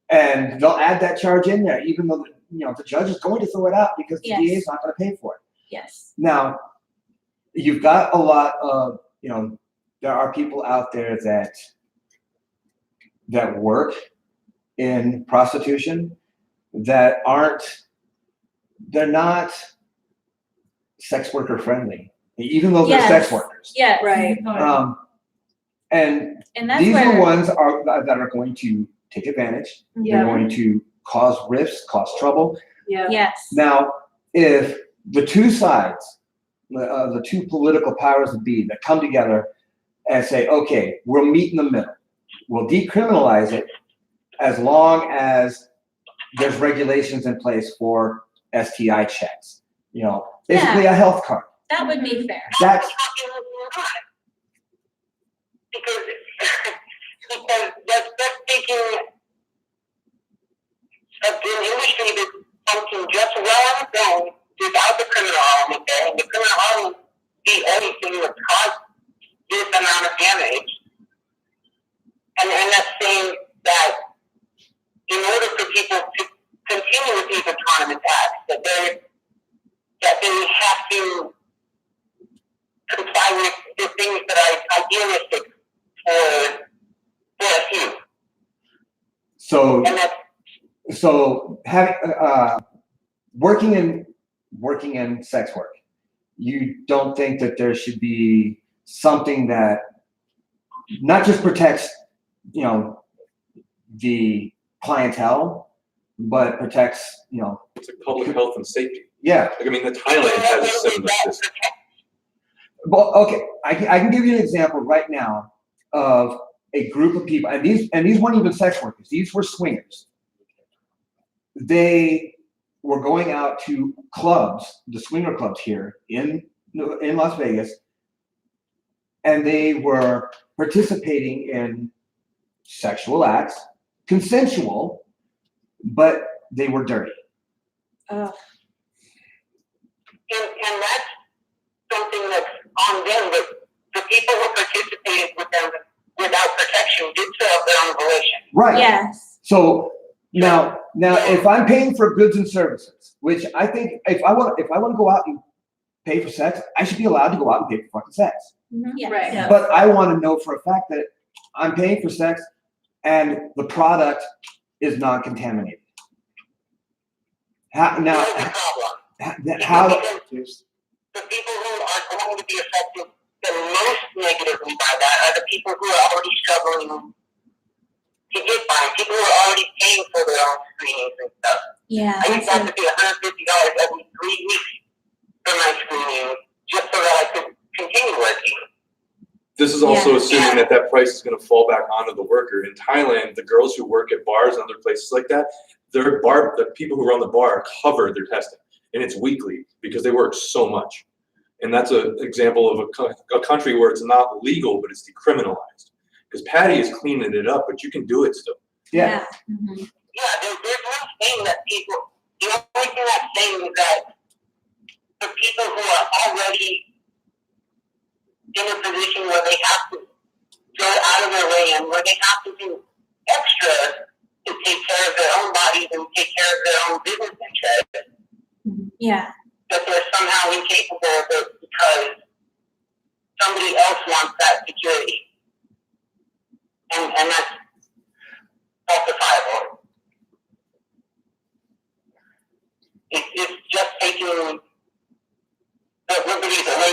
And they'll add that charge in there, even though, the judge is going to throw it out because the Yes. DA is not gonna pay for it. Yes. Now, you've got a lot of, there are people out there that work in prostitution that they're not sex worker friendly, even though they're sex Yes. workers. Yes. right. And And that's these where. are the ones that are going to take advantage. Yeah. They're going to cause rifts, cause trouble. Yeah. Yes. Now, if the two sides, the two political powers that be that come together and say, okay, we'll meet in the middle. We'll decriminalize it as long as there's regulations in place for STI checks. Basically a health card. That would be fair. That's Because that's taking an industry that's functioning just well on its own without the criminal element there, and the criminal element the only thing that caused this amount of damage. And that's saying that in order for people to continue with these autonomous acts, that they have to comply with the things that are idealistic for a few. so. And that's So having working in sex work, you don't think that there should be something that not just protects, the clientele, but protects, It's like public health and safety. yeah. Like, I mean, the Thailand has a similar system. Well, okay, I can give you an example right now of a group of people, and these weren't even sex workers; these were swingers. They were going out to clubs, the swinger clubs here in Las Vegas, and they were participating in sexual acts, consensual, but they were dirty. Ugh. and that's something that's on them, but the people who participated with them without protection did so of their own volition. Right. Yes. So now, if I'm paying for goods and services, which I think if I want to go out and pay for sex, I should be allowed to go out and pay for fucking sex. Yes. Right. Yeah. But I want to know for a fact that I'm paying for sex and the product is not contaminated. How now? Here's the problem. How? Because the people who are going to be affected the most negatively by that are the people who are already struggling to get by, people who are already paying for their own screenings and stuff. Yeah. I used to have to pay $150 every 3 weeks for my screening just so that I could continue working. This is also Yeah. assuming that price is going to fall back onto the worker. In Thailand, the girls who work at bars and other places like that, the people who run the bar cover their testing, and it's weekly because they work so much. And that's an example of a country where it's not legal, but it's decriminalized. Because Patty is cleaning it up, but you can do it still. Yeah. Mhm. Yeah, there's one thing that people, the only thing I'm saying is that the people who are already in a position where they have to go out of their way and where they have to do extra to take care of their own bodies and take care of their own business interests, Yeah. that they're somehow incapable of it because somebody else wants that security. And that's falsifiable.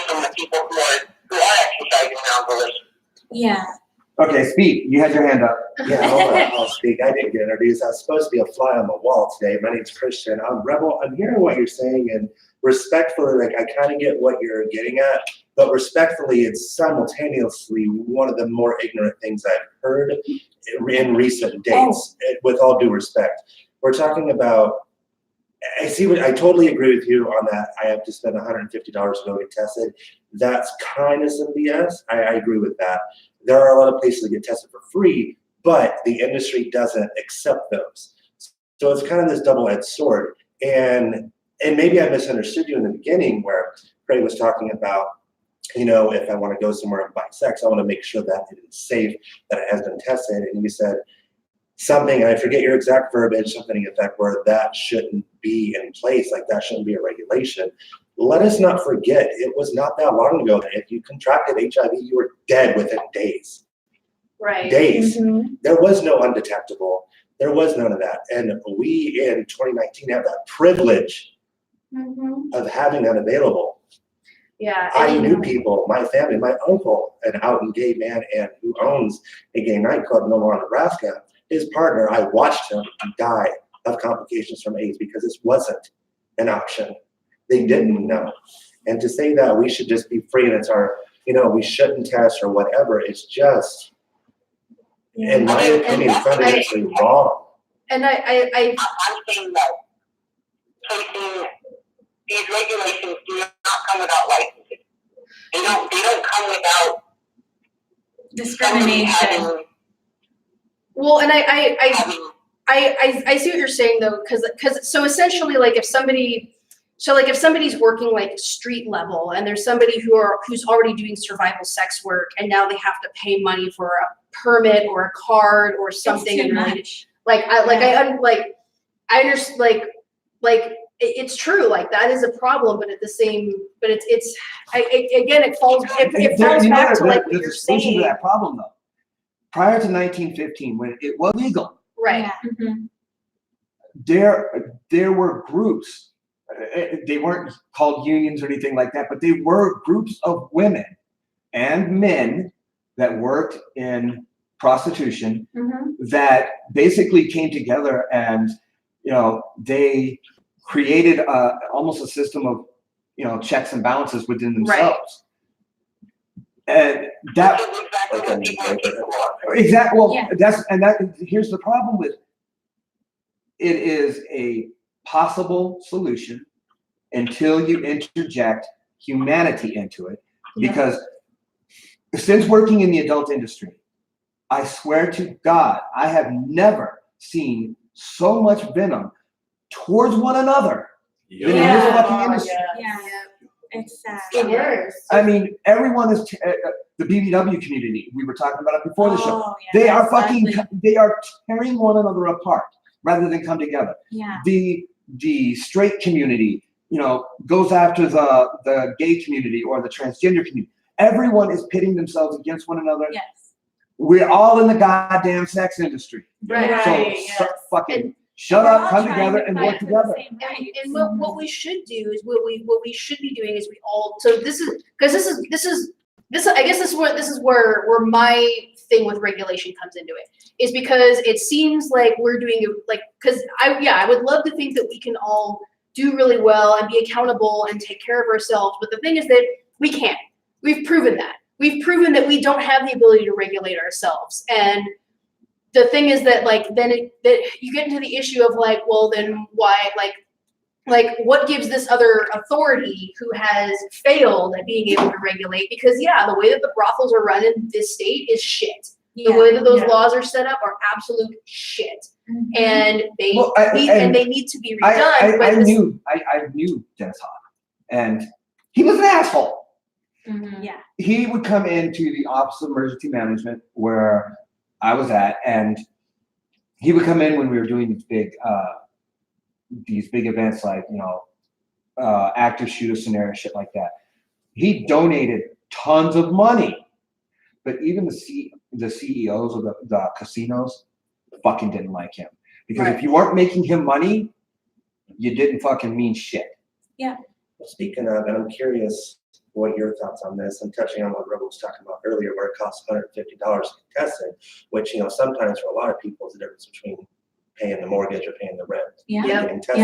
from the people who are exercising around the lake. Yeah. Okay, speak. You had your hand up. Yeah, I'll speak. I didn't get introduced. I was supposed to be a fly on the wall today. My name's Christian. Rebel. I'm hearing what you're saying, and respectfully, like I kind of get what you're getting at, but respectfully, it's simultaneously one of the more ignorant things I've heard in recent days. With all due respect, we're talking about. I totally agree with you on that. I have to spend $150 to go get tested. That's kind of some BS. I agree with that. There are a lot of places that get tested for free, but the industry doesn't accept those. So it's kind of this double-edged sword. And maybe I misunderstood you in the beginning where Craig was talking about, you know, if I want to go somewhere and buy sex, I want to make sure that it is safe, that it has been tested. And you said something, and I forget your exact verbiage, something in effect where that shouldn't be in place, like that shouldn't be a regulation. Let us not forget, it was not that long ago that if you contracted HIV, you were dead within days. Right. Days. Mm-hmm. There was no undetectable. There was none of that. And we in 2019 have that privilege of having that available. Yeah. I knew people, my family, my uncle, an out and gay man and who owns a gay nightclub in Omaha, Nebraska. His partner, I watched him die of complications from AIDS because this wasn't an option. They didn't know. And to say that we should just be free and it's our, you know, we shouldn't test or whatever, it's just, in my opinion, fundamentally wrong. And I'm saying that placing these regulations do not come without licensing. They don't come without Discrimination. having well, and I see what you're saying though, because so essentially, like if somebody's working like street level and there's somebody who's already doing survival sex work and now they have to pay money for a permit or a card or something, It's too and much. I understand, like it's true, like that is a problem, but it falls back to like what you're There's a solution saying. to that problem though. Prior to 1915, when it was legal, Right. Yeah. Mhm. there were groups. They weren't called unions or anything like that, but they were groups of women and men that worked in prostitution that basically came together and, you know, they created almost a system of, you know, checks and balances within themselves. And that exactly. Well, Yeah. Here's the problem with it is a possible solution until you interject humanity into it, because since working in the adult industry, I swear to God, I have never seen so much venom towards one another than in this fucking industry. Yeah. It's sad. The worst. I mean, everyone is the BBW community. We were talking about it before the show. Oh, yeah, They are exactly. they are tearing one another apart rather than come together. Yeah. The straight community, you know, goes after the gay community or the transgender community. Everyone is pitting themselves against one another. Yes. We're all in the goddamn sex industry. Right. So fucking shut up, come together, and work together. And what we should do is what we should be doing is we all, so this is because this is I guess this is where my thing with regulation comes into it, is because it seems like we're doing it like, because I would love to think that we can all do really well and be accountable and take care of ourselves, but the thing is that we can't. We've proven that we don't have the ability to regulate ourselves. And the thing is that then you get into the issue of like, well, then why, like what gives this other authority who has failed at being able to regulate? Because the way that the brothels are run in this state is shit. The way that those laws are set up are absolute shit. And they need to be redone. I knew Dennis Hawk, and he was an asshole. Yeah. He would come into the Office of Emergency Management where I was at, and he would come in when we were doing these big events like, you know, active shooter scenario, shit like that. He donated tons of money, but even the CEOs of the casinos fucking didn't like him, because if you weren't making him money, you didn't fucking mean shit. Yeah. Speaking of, and I'm curious, what your thoughts on this, and touching on what Rebel was talking about earlier, where it costs $150 to get tested, which, sometimes for a lot of people is the difference between paying the mortgage or paying the rent Yeah. and getting tested.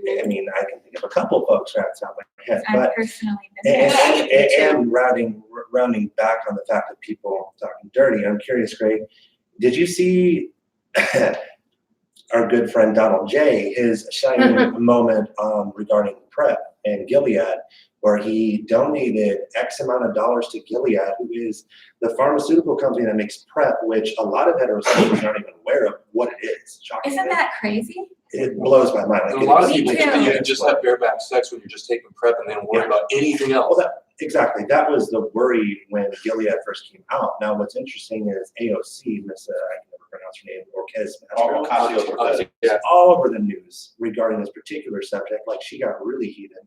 Yeah. I mean, I can think of a couple folks right off the top of my head, I've but personally been there. and rounding back on the fact that people talking dirty, I'm curious, Greg, did you see our good friend Donald J, his shining moment regarding PrEP and Gilead, where he donated X amount of dollars to Gilead, who is the pharmaceutical company that makes PrEP, which a lot of heterosexuals aren't even aware of what it is. Shocking. Isn't that crazy? It blows my mind. And a lot of Me people too. think you can just have bareback sex when you're just taking PrEP and they don't worry about anything else. Well, exactly. That was the worry when Gilead first came out. Now, what's interesting is AOC, Miss, I can never pronounce her name, Ocasio-Cortez. Yeah. all over the news regarding this particular subject. Like, she got really heated.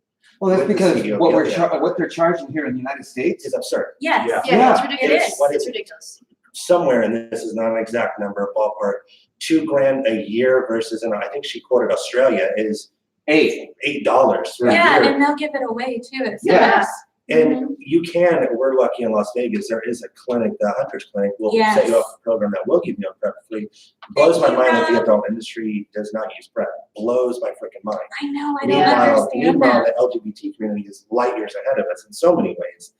Well, that's With the because CEO what Gilead. what they're charging here in the United States It's absurd. Yes. Yeah. Yeah, Yeah. it's ridiculous. It is. What It's is it? ridiculous. Somewhere, and this is not an exact number, ballpark, $2,000 a year versus, and I think she quoted Australia is $8 for a Yeah, year. and they'll give it away too. It Yeah. says. And you can, we're lucky in Las Vegas, there is a clinic, the Hunters Clinic, will set you Yes. up a program that will give you a PrEP free. Blows my Thank you, mind that the Rob. adult industry does not use PrEP. Blows my freaking mind. I know, I don't Yeah. understand Meanwhile, that. the LGBT community is light years ahead of us in so many ways.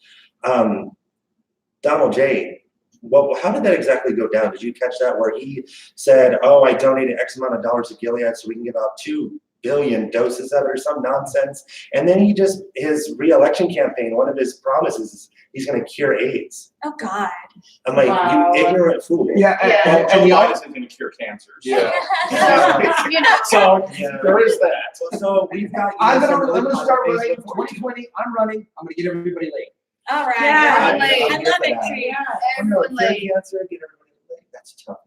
Donald J, well, how did that exactly go down? Did you catch that where he said, oh, I donated X amount of dollars to Gilead so we can give out 2 billion doses of it or some nonsense? And then his re-election campaign, one of his promises is he's going to cure AIDS. Oh, God. I'm like, Wow. you ignorant fool. Yeah, Yeah. Joe the Biden isn't going to cure cancer. Yeah. So Yeah. there is that. So we've got. I'm some gonna really start positive running. things. 2020, I'm running. I'm gonna get everybody laid. All right. Yeah, I I'm like- love I'm here for it, that. Tree. Everyone Cure like, cancer, get everybody laid. That's tough.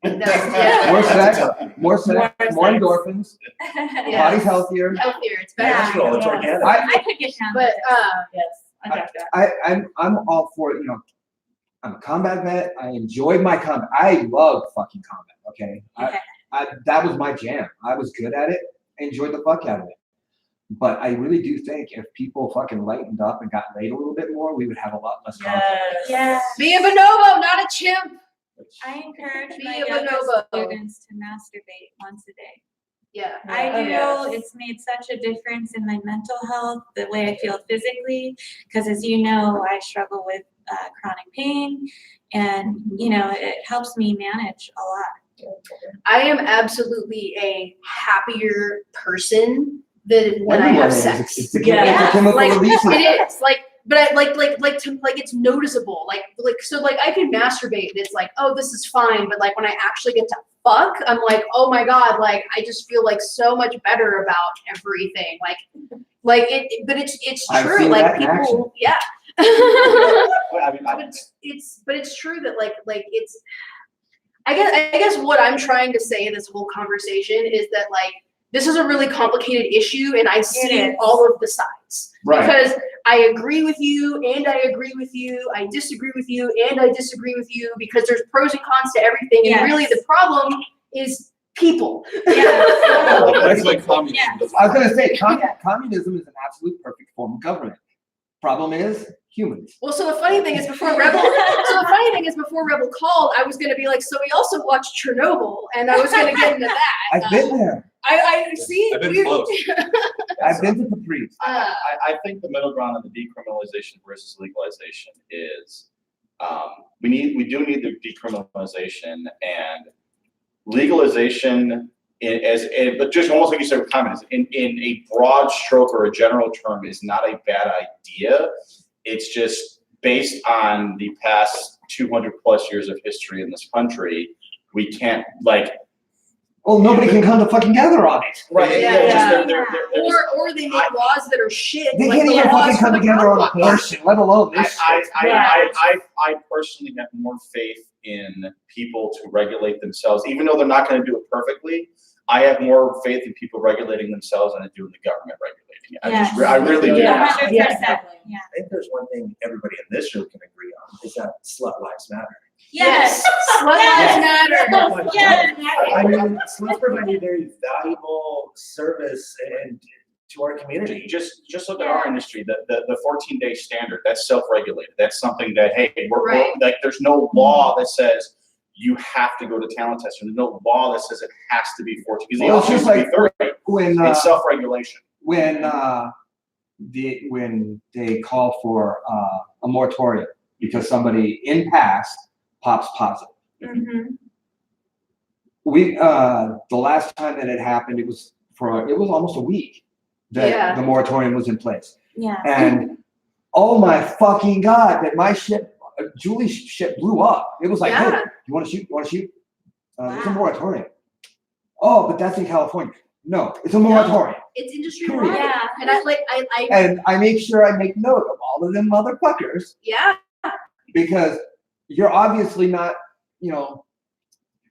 yeah. More That's sex, tough. more sex, More more sex. endorphins. Yeah. Body's healthier. Healthier, it's Yeah. better. Natural, it's Yeah. organic. I could get down. But, Yes, I got that. I'm all for it. I'm a combat vet. I enjoyed my combat. I love fucking combat. Okay. Okay. That was my jam. I was good at it. I enjoyed the fuck out of it. But I really do think if people fucking lightened up and got laid a little bit more, we would have a lot less conflict. Yes. Yeah. be a bonobo, not a chimp. I encourage Be my a youngest bonobo. students to masturbate once a day. Yeah. I Oh, do. yes. It's made such a difference in my mental health, the way I feel physically, because as you know, I struggle with chronic pain, and it helps me manage a lot. I am absolutely a happier person than when I Everyone have is. sex. It's a Yeah. chemical Like release. it is but I it's noticeable. So I can masturbate and it's like, oh, this is fine. But like when I actually get to fuck, I'm like, oh my God, like I just feel like so much better about everything. But it's I've true. seen Like that in people, yeah. I mean, But it's true that like it's. I guess what I'm trying to say in this whole conversation is that like this is a really complicated issue, and I see is. all of the sides. Right. Because I agree with you, and I agree with you. I disagree with you, and I disagree with you. Because there's pros and cons to everything, and Yes. really the problem is people. That's like communism. Yeah. I was gonna say, communism is an absolute perfect form of government. Problem is humans. Well, so the funny thing is before Rebel called, I was gonna be like, so we also watched Chernobyl, and I was gonna get into that. I've been there. I see. I've been weird- close. I've been to Capri. I think the middle ground of the decriminalization versus legalization is we do need the decriminalization, and legalization but just almost like you said with communism, in a broad stroke or a general term is not a bad idea. It's just based on the past 200 plus years of history in this country, we can't Well, nobody can come to fucking gather on it. right. Yeah. They're just, Or they make laws that are shit. They like can't the even laws fucking for come the together on gun abortion, let alone this shit. I personally have more faith in people to regulate themselves, even though they're not going to do it perfectly. I have more faith in people regulating themselves than I do in the government regulating it. Yes. I really do. Yeah. 100%. Yeah. Yeah. I think there's one thing everybody in this room can agree on, is that slut lives matter. Yes. Slut Yes. lives matter. Yes. I mean, sluts provide a very valuable service and to our community. Just look at our industry, the 14-day standard, that's self-regulated. That's something that, hey, Right. like, there's no law that says you have to go to talent testing. There's no law that says it has to be 14, because Well, it's just like 30. when It's self-regulation. when they call for a moratorium because somebody in past pops positive. Mm-hmm. We the last time that it happened, it was almost a week that Yeah. the moratorium was in place. Yeah. And oh my fucking God, that my ship, Julie's ship blew up. It was like, Yeah. hey, you want to shoot? You want to shoot? There's a Wow. moratorium. Oh, but that's in California. No, it's a moratorium. It's industry Period. wide. Yeah. And I And I make sure I make note of all of them motherfuckers yeah. because you're obviously not,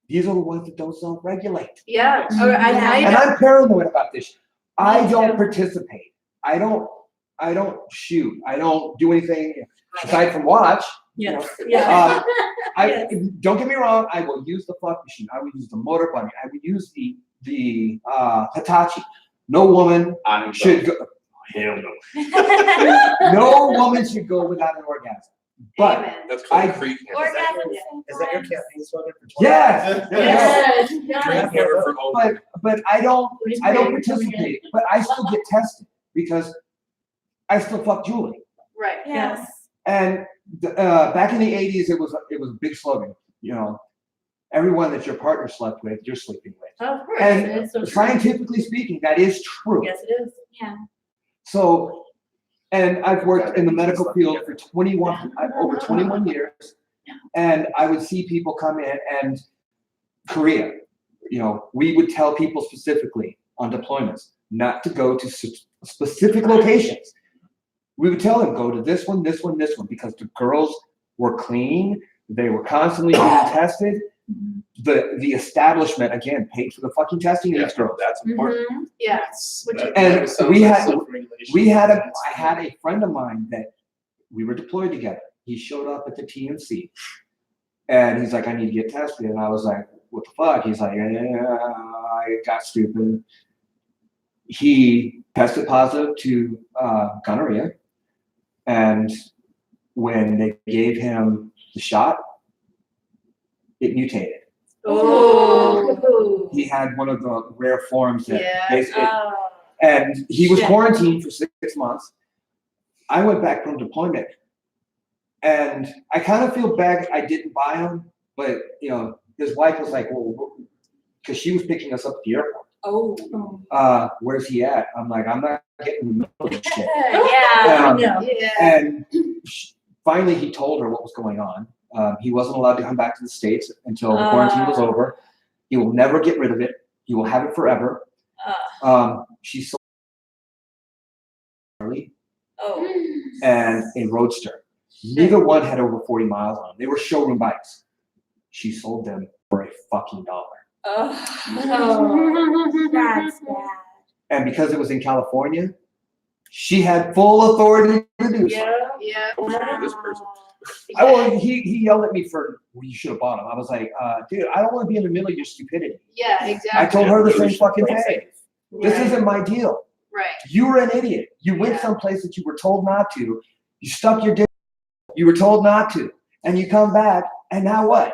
these are the ones that don't self-regulate. Yeah. Mhm. Or Yeah. And I'm paranoid about this. I Me don't too. participate. I don't shoot. I don't do anything aside from watch. Yes. Uh, Yes. Don't get me wrong. I will use the fuck machine. I will use the motor bunny. I will use the Hitachi. No woman should go. Hell no. No woman should go without an orgasm. But Amen. That's called I- creep. Orgasm Is that your campaign slogan for 20? yes, Yes. Creep Yes. hammer for open. but I don't participate. But I still get tested because I still fuck Julie. Right. Yes. And back in the 80s, it was a big slogan. Everyone that your partner slept with, you're sleeping with. Of course. And It's so true. scientifically speaking, that is true. Yes, it is. Yeah. So, and I've worked in the medical field for over 21 years, and I would see people come in and Korea, we would tell people specifically on deployments not to go to specific locations. We would tell them, go to this one, this one, this one, because the girls were clean, they were constantly being tested. The establishment, again, paid for the fucking testing of these girls. That's important. Mm-hmm. Yes. Which And I I had a friend of mine that we were deployed together. He showed up at the TNC and he's like, I need to get tested. And I was like, what the fuck? He's like, I got stupid. He tested positive to gonorrhea. And when they gave him the shot, it mutated. Oh. He had one of the rare forms that Yeah. basically, Oh. and he was Shit. quarantined for 6 months. I went back from deployment, and I kind of feel bad I didn't buy him, but his wife was like, well, because she was picking us up at the airport. Oh. Where's he at? I'm like, I'm not getting in the middle of this shit. Yeah. Um, No. Yeah. And finally, he told her what was going on. He wasn't allowed to come back to the States until the quarantine was over. He will never get rid of it. He will have it forever. She sold Harley Oh. and a Roadster. Neither one had over 40 miles on them. They were showroom bikes. She sold them for a fucking $1. Oh. That's bad. And because it was in California, she had full authority to do so. Yeah. This person. He yelled at me for, well, you should have bought them. I was like, dude, I don't want to be in the middle of your stupidity. Yeah, I exactly. told her the Really same should fucking play thing. This Right. isn't my deal. Right. You were an idiot. You went Yeah. someplace that you were told not to. You stuck your dick. You were told not to. And you come back, and now what?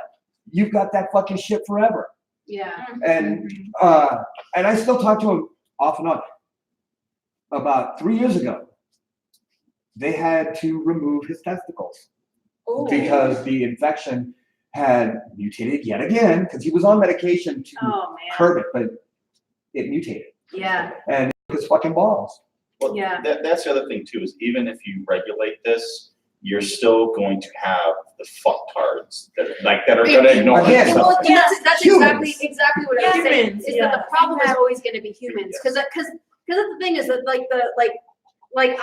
You've got that fucking shit forever. Yeah. And I still talk to him off and on. About 3 years ago, they had to remove his testicles Oh. because the infection had mutated yet again, because he was on medication to Oh man. curb it, but it mutated. Yeah. And it took his fucking balls. Well, Yeah. that's the other thing too, is even if you regulate this, you're still going to have the fucktards that are going to ignore Again, it. Well, that's Humans. exactly what I was saying. Humans, Is yeah. that the problem is always going to be humans? Because the thing is that like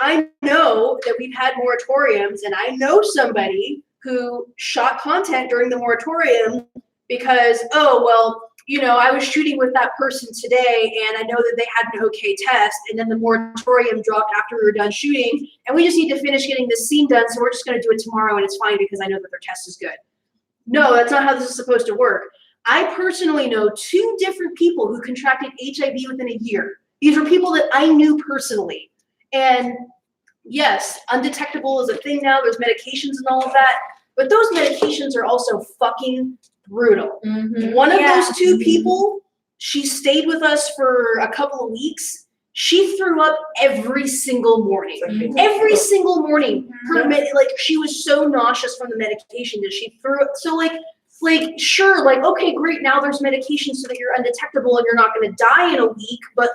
I know that we've had moratoriums, and I know somebody who shot content during the moratorium because I was shooting with that person today, and I know that they had an okay test, and then the moratorium dropped after we were done shooting, and we just need to finish getting this scene done, so we're just going to do it tomorrow, and it's fine because I know that their test is good. No, that's not how this is supposed to work. I personally know 2 different people who contracted HIV within a year. These are people that I knew personally. And yes, undetectable is a thing now. There's medications and all of that. But those medications are also fucking brutal. One of those two people, she stayed with us for a couple of weeks. She threw up every single morning. Every single morning. She was so nauseous from the medication that she threw up. So sure, okay, great, now there's medication so that you're undetectable and you're not gonna die in a week, but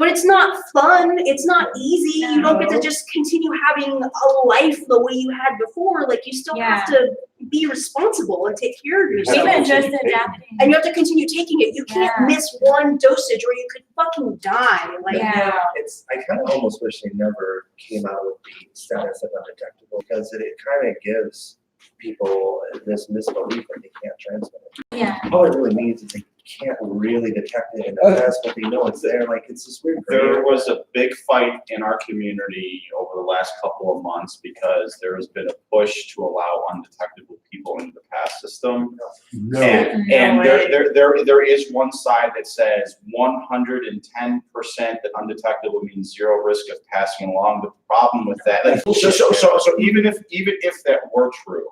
it's not fun, it's not easy. You don't get to just continue having a life the way you had before. You still have to be responsible and take care of yourself. Even just adapting. And you have to continue taking it. You can't miss one dosage or you could fucking die. I kind of almost wish they never came out with the status of undetectable, because it kind of gives people this misbelief that they can't transmit it. Yeah. All it really means is they can't really detect it in the test, but they know it's there. It's this weird. There was a big fight in our community over the last couple of months because there has been a push to allow undetectable people into the pass system. No. And there is one side that says 110% that undetectable means zero risk of passing along. The problem with that, so even if that were true,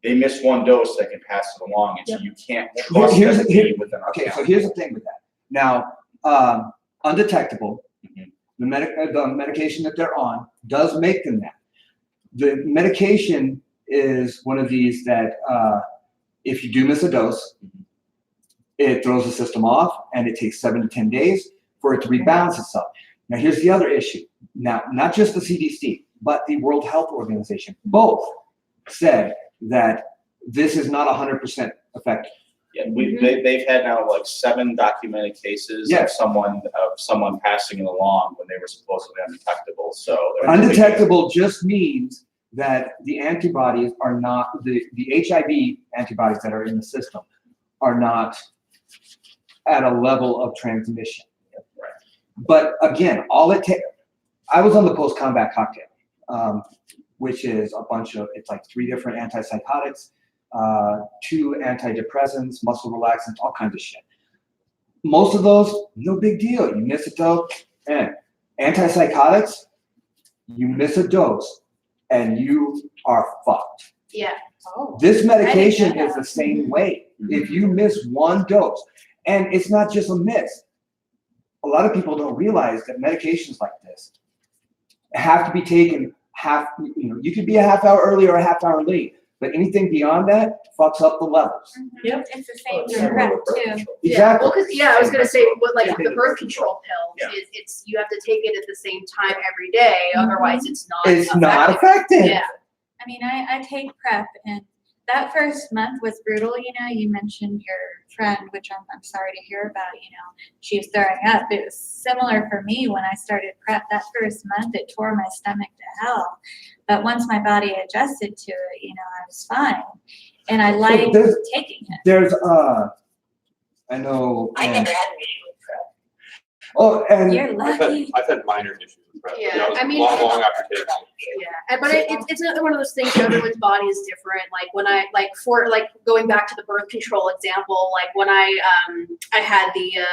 they miss one dose that can pass it along, and so you can't trust them to be within our Okay, so county. here's the thing with that. Now, undetectable, the medication that they're on does make them that. The medication is one of these that if you do miss a dose, it throws the system off, and it takes 7 to 10 days for it to rebalance itself. Now, here's the other issue. Now, not just the CDC, but the World Health Organization, both said that this is not 100% effective. Yeah, they've had now 7 documented cases of someone passing it along when they were supposedly undetectable. So Undetectable just means that the antibodies are not the HIV antibodies that are in the system are not at a level of transmission. Right. But again, all it takes. I was on the post-combat cocktail, which is a bunch of, it's 3 different antipsychotics, 2 antidepressants, muscle relaxants, all kinds of shit. Most of those, no big deal. You miss a dose, and antipsychotics, you miss a dose, and you are fucked. Yeah. This medication is the same way. If you miss one dose, and it's not just a miss. A lot of people don't realize that medications like this have to be taken you could be a half hour early or a half hour late, but anything beyond that fucks up the levels. Yep. It's the same for PrEP too. Exactly. I was gonna say, the birth control pill, it's you have to take it at the same time every day, otherwise it's not effective. Yeah. I mean, I take PrEP, and that first month was brutal. You mentioned your friend, which I'm sorry to hear about. She was throwing up. It was similar for me when I started PrEP. That first month, it tore my stomach to hell. But once my body adjusted to it, I was fine, and I liked taking it. There's I know. I never had an issue with PrEP. Oh, and You're lucky. I've had minor issues with PrEP. Yeah, It was I mean- long after taking it. Yeah, but it's another one of those things. Everyone's body is different. When I going back to the birth control example, when I had the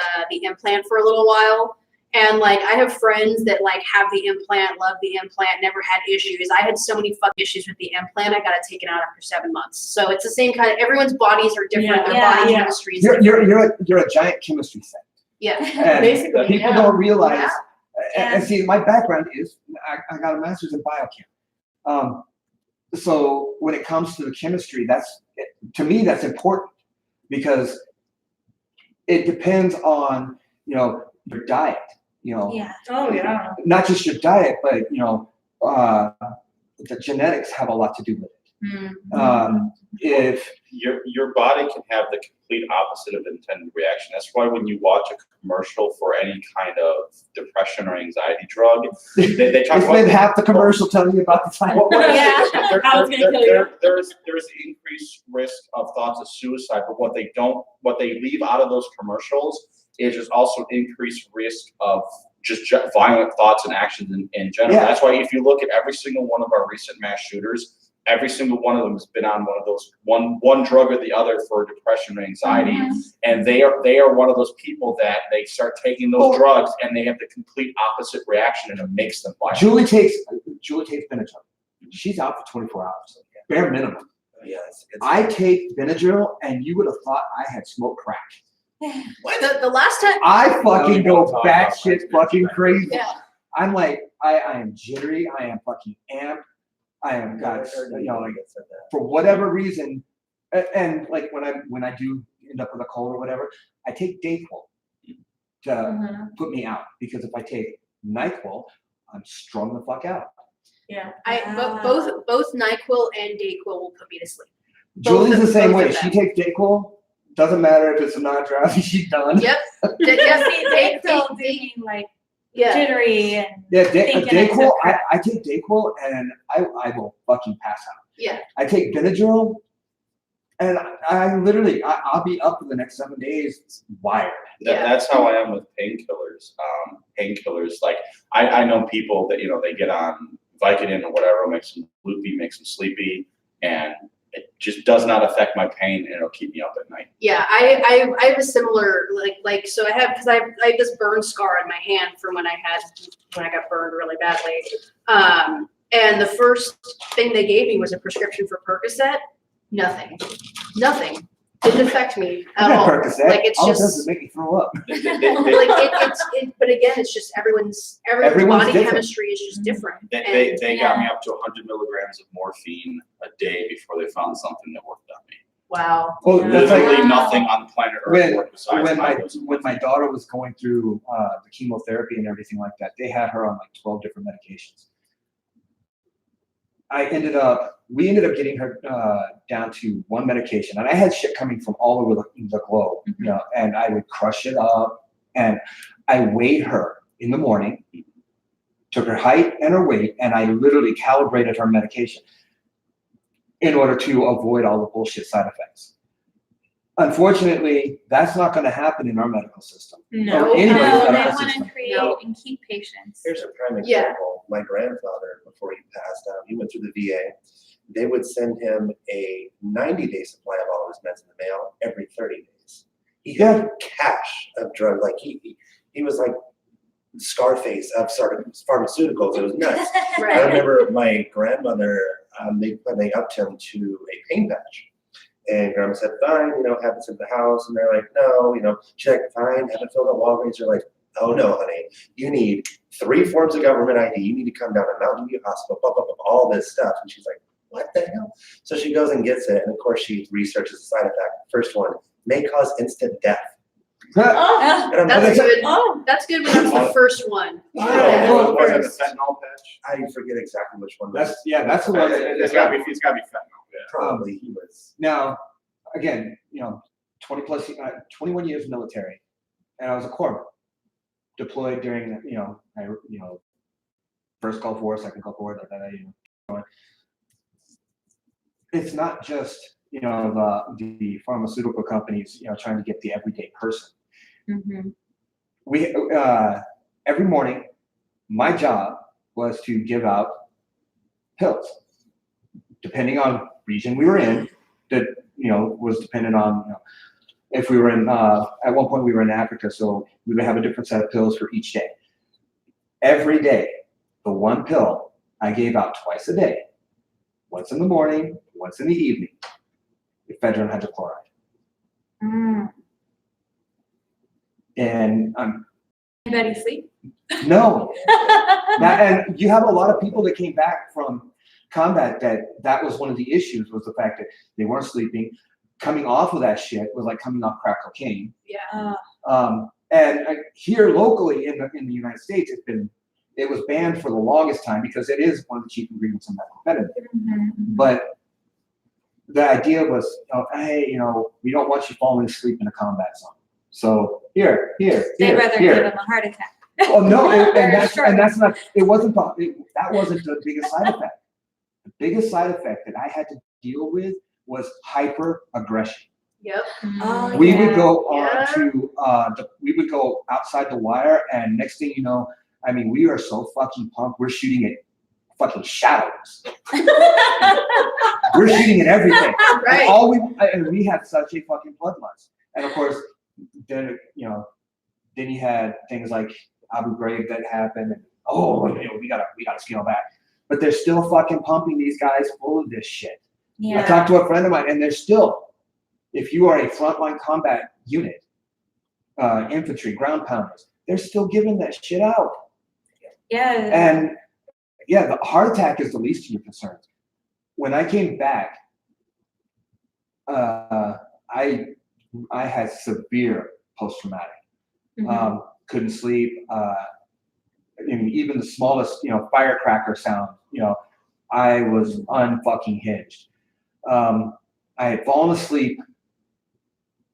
implant for a little while, and I have friends that have the implant, love the implant, never had issues. I had so many issues with the implant. I got it taken out after 7 months. So it's the same kind of. Everyone's bodies are different. Their body chemistry is different. You're a giant chemistry set. Yeah, And Basically, people yeah. don't realize. Yeah. And see, my background is I got a master's in biochem. So when it comes to the chemistry, to me that's important, because it depends on your diet. Yeah. Oh, yeah. Not just your diet, but the genetics have a lot to do with it. If your body can have the complete opposite of intended reaction. That's why when you watch a commercial for any kind of depression or anxiety drug, they talk about half the commercial telling you about the time. Yeah. I was gonna kill you. There's increased risk of thoughts of suicide, but what they leave out of those commercials is just also increased risk of just violent thoughts and actions in general. Yeah. That's why if you look at every single one of our recent mass shooters, every single one of them has been on one of those one drug or the other for depression or anxiety, and they are one of those people that they start taking those drugs and they have the complete opposite reaction, and it makes them violent. Julie takes Benadryl. She's out for 24 hours, bare minimum. Yes. I take Benadryl, and you would have thought I had smoked crack. The last time. I fucking go Talk about batshit my fucking crazy. Yeah. I'm like, I am jittery. I am fucking amped. I am like for whatever reason, and like when I do end up with a cold or whatever, I take Dayquil to put me out, because if I take NyQuil, I'm strung the fuck out. Yeah. Both NyQuil and Dayquil will put me to sleep. Julie's the same both way. of She them. takes Dayquil. Doesn't matter if it's not drowsy. She's done. Yep. They still doing like jittery and Yeah, thinking it's Dayquil. a crap. I take Dayquil, and I will fucking pass out. Yeah. I take Benadryl, and I'll be up for the next 7 days wired. That's how I am with painkillers. Painkillers, like I know people that they get on Vicodin or whatever, makes them loopy, makes them sleepy, and it just does not affect my pain, and it'll keep me up at night. Yeah, I have a similar so I have this burn scar on my hand from when I got burned really badly. And the first thing they gave me was a prescription for Percocet. Nothing. Didn't affect me at all. Percocet. Like it's all just it does is make me throw up. but again, it's just everyone's Everyone's body different. chemistry is just different. They got me up to 100 milligrams of morphine a day before they found something that worked on me. Wow. Well, that's like Literally nothing on planet Earth worked besides when my daughter was going through the chemotherapy and everything like that, they had her on like 12 different medications. We ended up getting her down to one medication, and I had shit coming from all over the globe, and I would crush it up, and I weighed her in the morning, took her height and her weight, and I literally calibrated her medication in order to avoid all the bullshit side effects. Unfortunately, that's not going to happen in our medical system. No, Or anybody's they medical want to system. create and keep patients. Here's a prime Yeah. example. My grandfather, before he passed out, he went through the VA. They would send him a 90-day supply of all of his meds in the mail every 30 days. He had cash of drugs. Like he was like Scarface of pharmaceuticals. It was nuts. I Right. remember my grandmother, they upped him to a pain patch. And grandma said, fine, have this in the house. And they're like, no, she's like, fine, have it filled at Walgreens. They're like, oh no, honey, you need 3 forms of government ID. You need to come down to Mountain View Hospital, blah, blah, blah, all this stuff. And she's like, what the hell? So she goes and gets it. And of course, she researches the side effect. First one, may cause instant death. Oh, And I'm That's like, good. That's good when that's the first one. Yeah. Was it the fentanyl patch? I forget exactly which one. That's the one. It's got to be fentanyl. Yeah. Probably he was. Now, again, 21 years military, and I was a corpsman, deployed during, first Gulf War, second Gulf War, it's not just, the pharmaceutical companies, trying to get the everyday person. We, every morning, my job was to give out pills, depending on region we were in, that, was dependent on, if we were in, at one point we were in Africa, so we would have a different set of pills for each day. Every day, the one pill I gave out twice a day, once in the morning, once in the evening, ephedrine hydrochloride. And Anybody sleep? no, and you have a lot of people that came back from combat that was one of the issues, was the fact that they weren't sleeping. Coming off of that shit was like coming off crack cocaine. Yeah. And here locally in the United States, it was banned for the longest time because it is one of the chief ingredients in methamphetamine. But the idea was, hey, we don't want you falling asleep in a combat zone. So here. They'd rather give them a heart attack. Oh no, and Sure. that's not. It wasn't that wasn't the biggest side effect. The biggest side effect that I had to deal with was hyper-aggression. Yep. Oh, We yeah. would go Yeah. we would go outside the wire, and next thing you know, we are so fucking pumped. We're shooting at fucking shadows. We're shooting at everything. Right. And we had such a fucking bloodlust. And of course, then you had things like Abu Ghraib that happened. And, we gotta scale back. But they're still fucking pumping these guys full of this shit. Yeah. I talked to a friend of mine, and they're still, if you are a frontline combat unit, infantry, ground pounders, they're still giving that shit out. Yeah. And yeah, the heart attack is the least of your concerns. When I came back, I had severe post-traumatic. Mhm. Couldn't sleep. And even the smallest, firecracker sound, I was unfucking hinged. I had fallen asleep.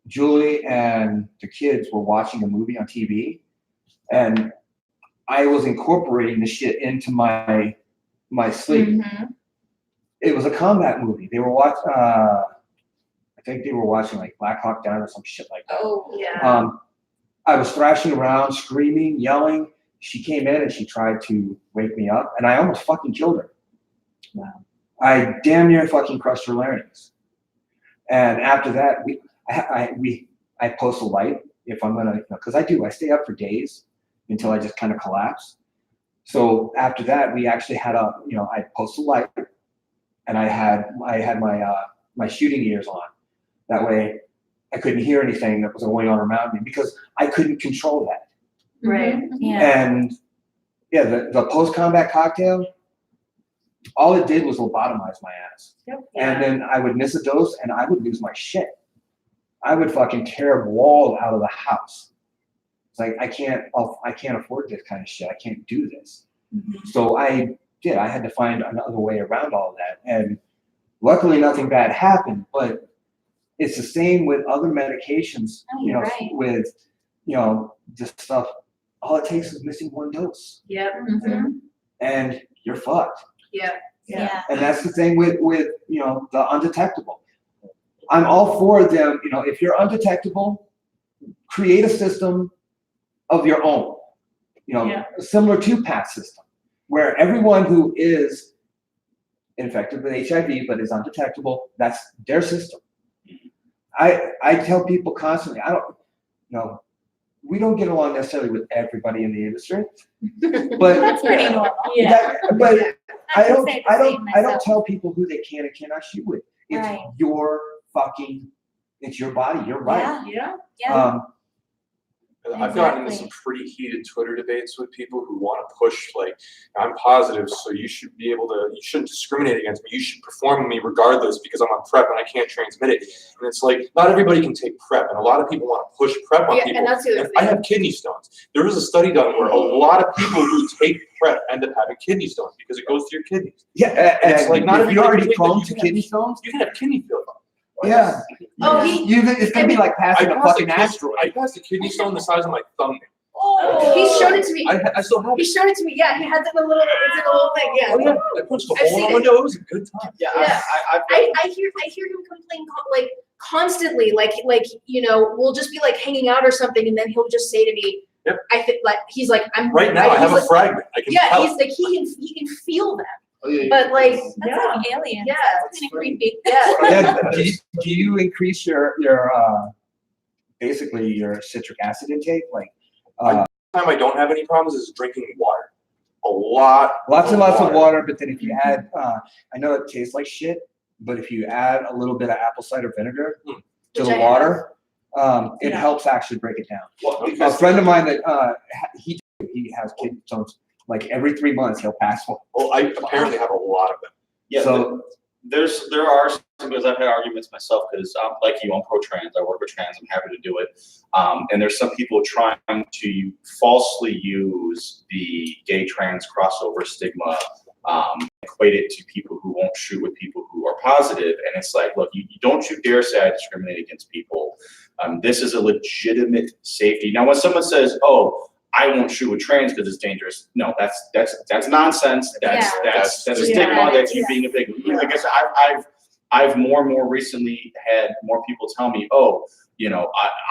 Julie and the kids were watching a movie on TV, and I was incorporating the shit into my sleep. Mhm. It was a combat movie. They were watching. I think they were watching like Black Hawk Down or some shit like that. Oh, yeah. I was thrashing around, screaming, yelling. She came in and she tried to wake me up, and I almost fucking killed her. Wow. I damn near fucking crushed her larynx. And after that, I post a light if I'm gonna, because I stay up for days until I just kind of collapse. So after that, we actually had I post a light, and I had my shooting ears on. That way, I couldn't hear anything that was going on around me because I couldn't control that. Right. Mhm. Yeah. And yeah, the post-combat cocktail, all it did was lobotomize my ass. Yep. And then I would miss a dose and I would lose my shit. I would fucking tear walls out of the house. It's like, I can't afford this kind of shit. I can't do this. Mhm. So I had to find another way around all of that. And luckily nothing bad happened, but it's the same with other medications, Oh, you're right. with, this stuff. All it takes is missing one dose Yep. Mhm. and you're fucked. Yep. Yeah. And that's the thing with the undetectable. I'm all for them, if you're undetectable, create a system of your own, Yeah. similar to PATH system, where everyone who is infected with HIV but is undetectable, that's their system. I tell people constantly, we don't get along necessarily with everybody in the industry, but That's pretty normal. Yeah. I can say the same don't myself. tell people who they can and cannot shoot with. It's Right. it's your body, your right. Yeah. Yeah. I've gotten into some pretty heated Twitter debates with people who want to push, like, I'm positive, so you shouldn't discriminate against me. You should perform me regardless because I'm on PrEP and I can't transmit it. And it's like, not everybody can take PrEP, and a lot of people want to push PrEP on people. And that's the other And I have kidney stones. There was a study done where a lot of people who take PrEP end up having kidney stones because it goes to your kidneys. Yeah, And it's like, not if you're everybody already can take prone that. to kidney stones. You can have kidney failure. Yeah. Oh, It's gonna be like passing a fucking asteroid. I passed a kidney stone the size of my thumbnail. Oh, he showed it to me. I still have He it. showed it to me. Yeah, he has it in a little thing. Yeah. Oh yeah, I punched a I've hole in seen the window. It was a good time. Yeah, Yeah. I I hear him complain like constantly, like we'll just be like hanging out or something, and then he'll just say to me, Yep. I think like he's like I'm Right now, I he's have a like, fragment. I can yeah, tell. he's like he can feel them, Oh, yeah, but like That's yeah, like aliens. yeah, That's kind of creepy. yeah. Yeah, do you increase your basically your citric acid intake? Like Time I don't have any problems is drinking water. A lot. lots and lots of water, but then if you add I know it tastes like shit, but if you add a little bit of apple cider vinegar to Which the I water, it Yeah. helps actually break it down. Well, A because friend of mine that he has kidney stones, like every 3 months he'll pass one. Well, I apparently have a lot of them. Yeah, So there are some, because I've had arguments myself, because like you, I'm pro-trans, I work with trans, I'm happy to do it. And there's some people trying to falsely use the gay trans crossover stigma, equate it to people who won't shoot with people who are positive. And it's like, look, you don't you dare say I discriminate against people. This is a legitimate safety. Now, when someone says, oh, I won't shoot with trans because it's dangerous. No, that's nonsense. That's a stigma. That's you being a big. Like I said, I've more and more recently had more people tell me, oh,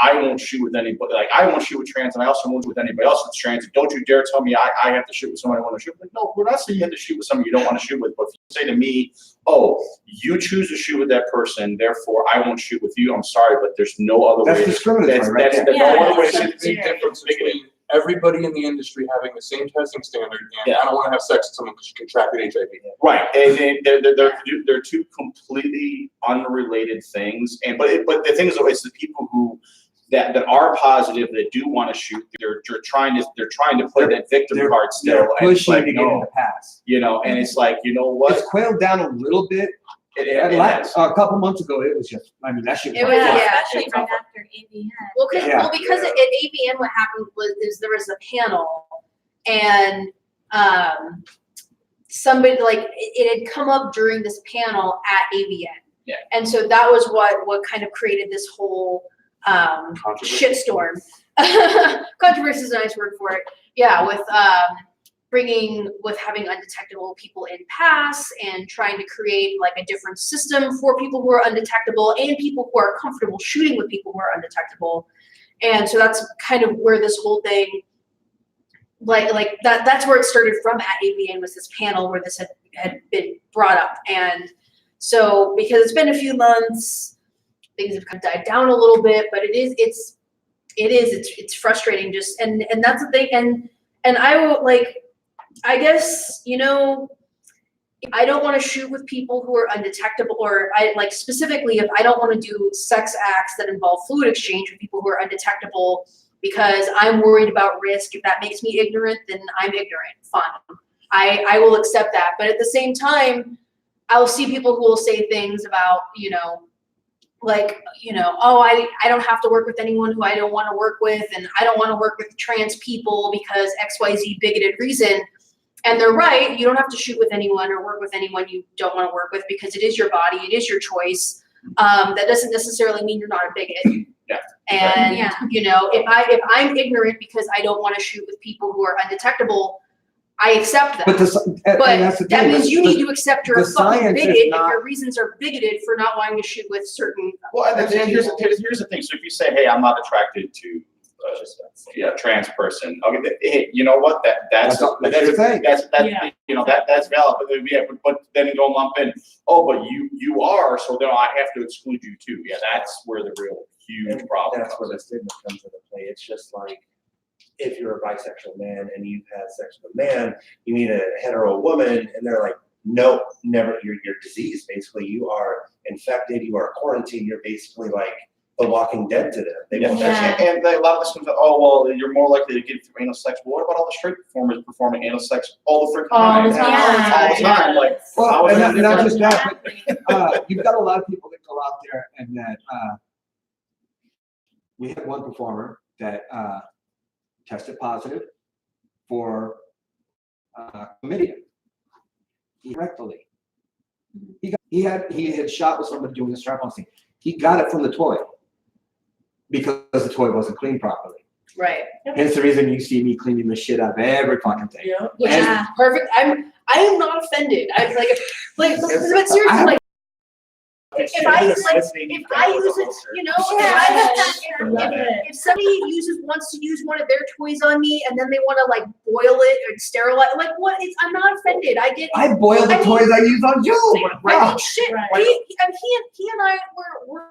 I won't shoot with anybody. Like I won't shoot with trans, and I also won't shoot with anybody else that's trans. Don't you dare tell me I have to shoot with somebody I want to shoot with. No, we're not saying you have to shoot with somebody you don't want to shoot with, but if you say to me, "Oh, you choose to shoot with that person, therefore I won't shoot with you." I'm sorry, but there's no other way. That's discriminatory, right there. That's Yeah, the only way. it's There's a big difference between everybody in the industry having the same testing standard, and I don't want to have sex with someone because you contracted HIV. Right, and they're two completely unrelated things. And but the thing is, though, it's the people who that are positive that do want to shoot. They're trying to play that victim card still. They're And it's pushing like, to get no, in the pass. you know, and it's like, you know what? It's quailed down a little bit. A couple months ago, it was just, I mean, that shit was It like, was, fuck. yeah. Especially right after AVN. Well, Yeah. because at AVN, what happened was there was a panel, and somebody like it had come up during this panel at AVN. Yeah. And so that was what kind of created this whole shitstorm. Controversy is a nice word for it. Yeah, with having undetectable people in pass and trying to create like a different system for people who are undetectable and people who are comfortable shooting with people who are undetectable. And so that's kind of where this whole thing, like that's where it started from at AVN, was this panel where this had been brought up. And so because it's been a few months, things have kind of died down a little bit, but it's frustrating just, and that's the thing. And I will I guess, you know, I don't want to shoot with people who are undetectable, or specifically if I don't want to do sex acts that involve fluid exchange with people who are undetectable because I'm worried about risk. If that makes me ignorant, then I'm ignorant. Fine. I will accept that. But at the same time, I'll see people who will say things about, oh, I don't have to work with anyone who I don't want to work with, and I don't want to work with trans people because XYZ bigoted reason. And they're right. You don't have to shoot with anyone or work with anyone you don't want to work with because it is your body. It is your choice. That doesn't necessarily mean you're not a bigot. Yeah. And, if I'm ignorant because I don't want to shoot with people who are undetectable, I accept that. But that's the that thing, means you need to accept you're a the fucking science is bigot if not- your reasons are bigoted for not wanting to shoot with certain. Well, and here's the thing. So if you say, "Hey, I'm not attracted to a trans person," okay, hey, you know what? That's your thing. That's Yeah. That's valid. But then you don't lump in, "Oh, but you are, so then I have to exclude you too." Yeah, that's where the real huge problem That's where comes in. the stigma comes into play. It's just like, if you're a bisexual man and you've had sex with a man, you meet a hetero woman, and they're like, "No, never. You're diseased. Basically, you are infected. You are quarantined. You're basically like the Walking Dead to them." They won't touch you. And a lot of this comes out, "Oh, well, you're more likely to get through anal sex." Well, what about all the straight performers performing anal sex all the freaking time? All the time. All the time. Like, Well, how is and that not different? just that, but you've got a lot of people that go out there and that we had one performer that tested positive for chlamydia rectally. He had shot with somebody doing the strap-on thing. He got it from the toy because the toy wasn't cleaned properly. Right. Hence the reason you see me cleaning the shit out of every fucking thing. Yeah. Which is Yeah. perfect. I am not offended. I'm like, but seriously, like, if I use it, if somebody wants to use one of their toys on me and then they want to like boil it or sterilize, like what? I'm not offended. I get. I boil the toys I use on you. I mean, shit. Right. He and I we're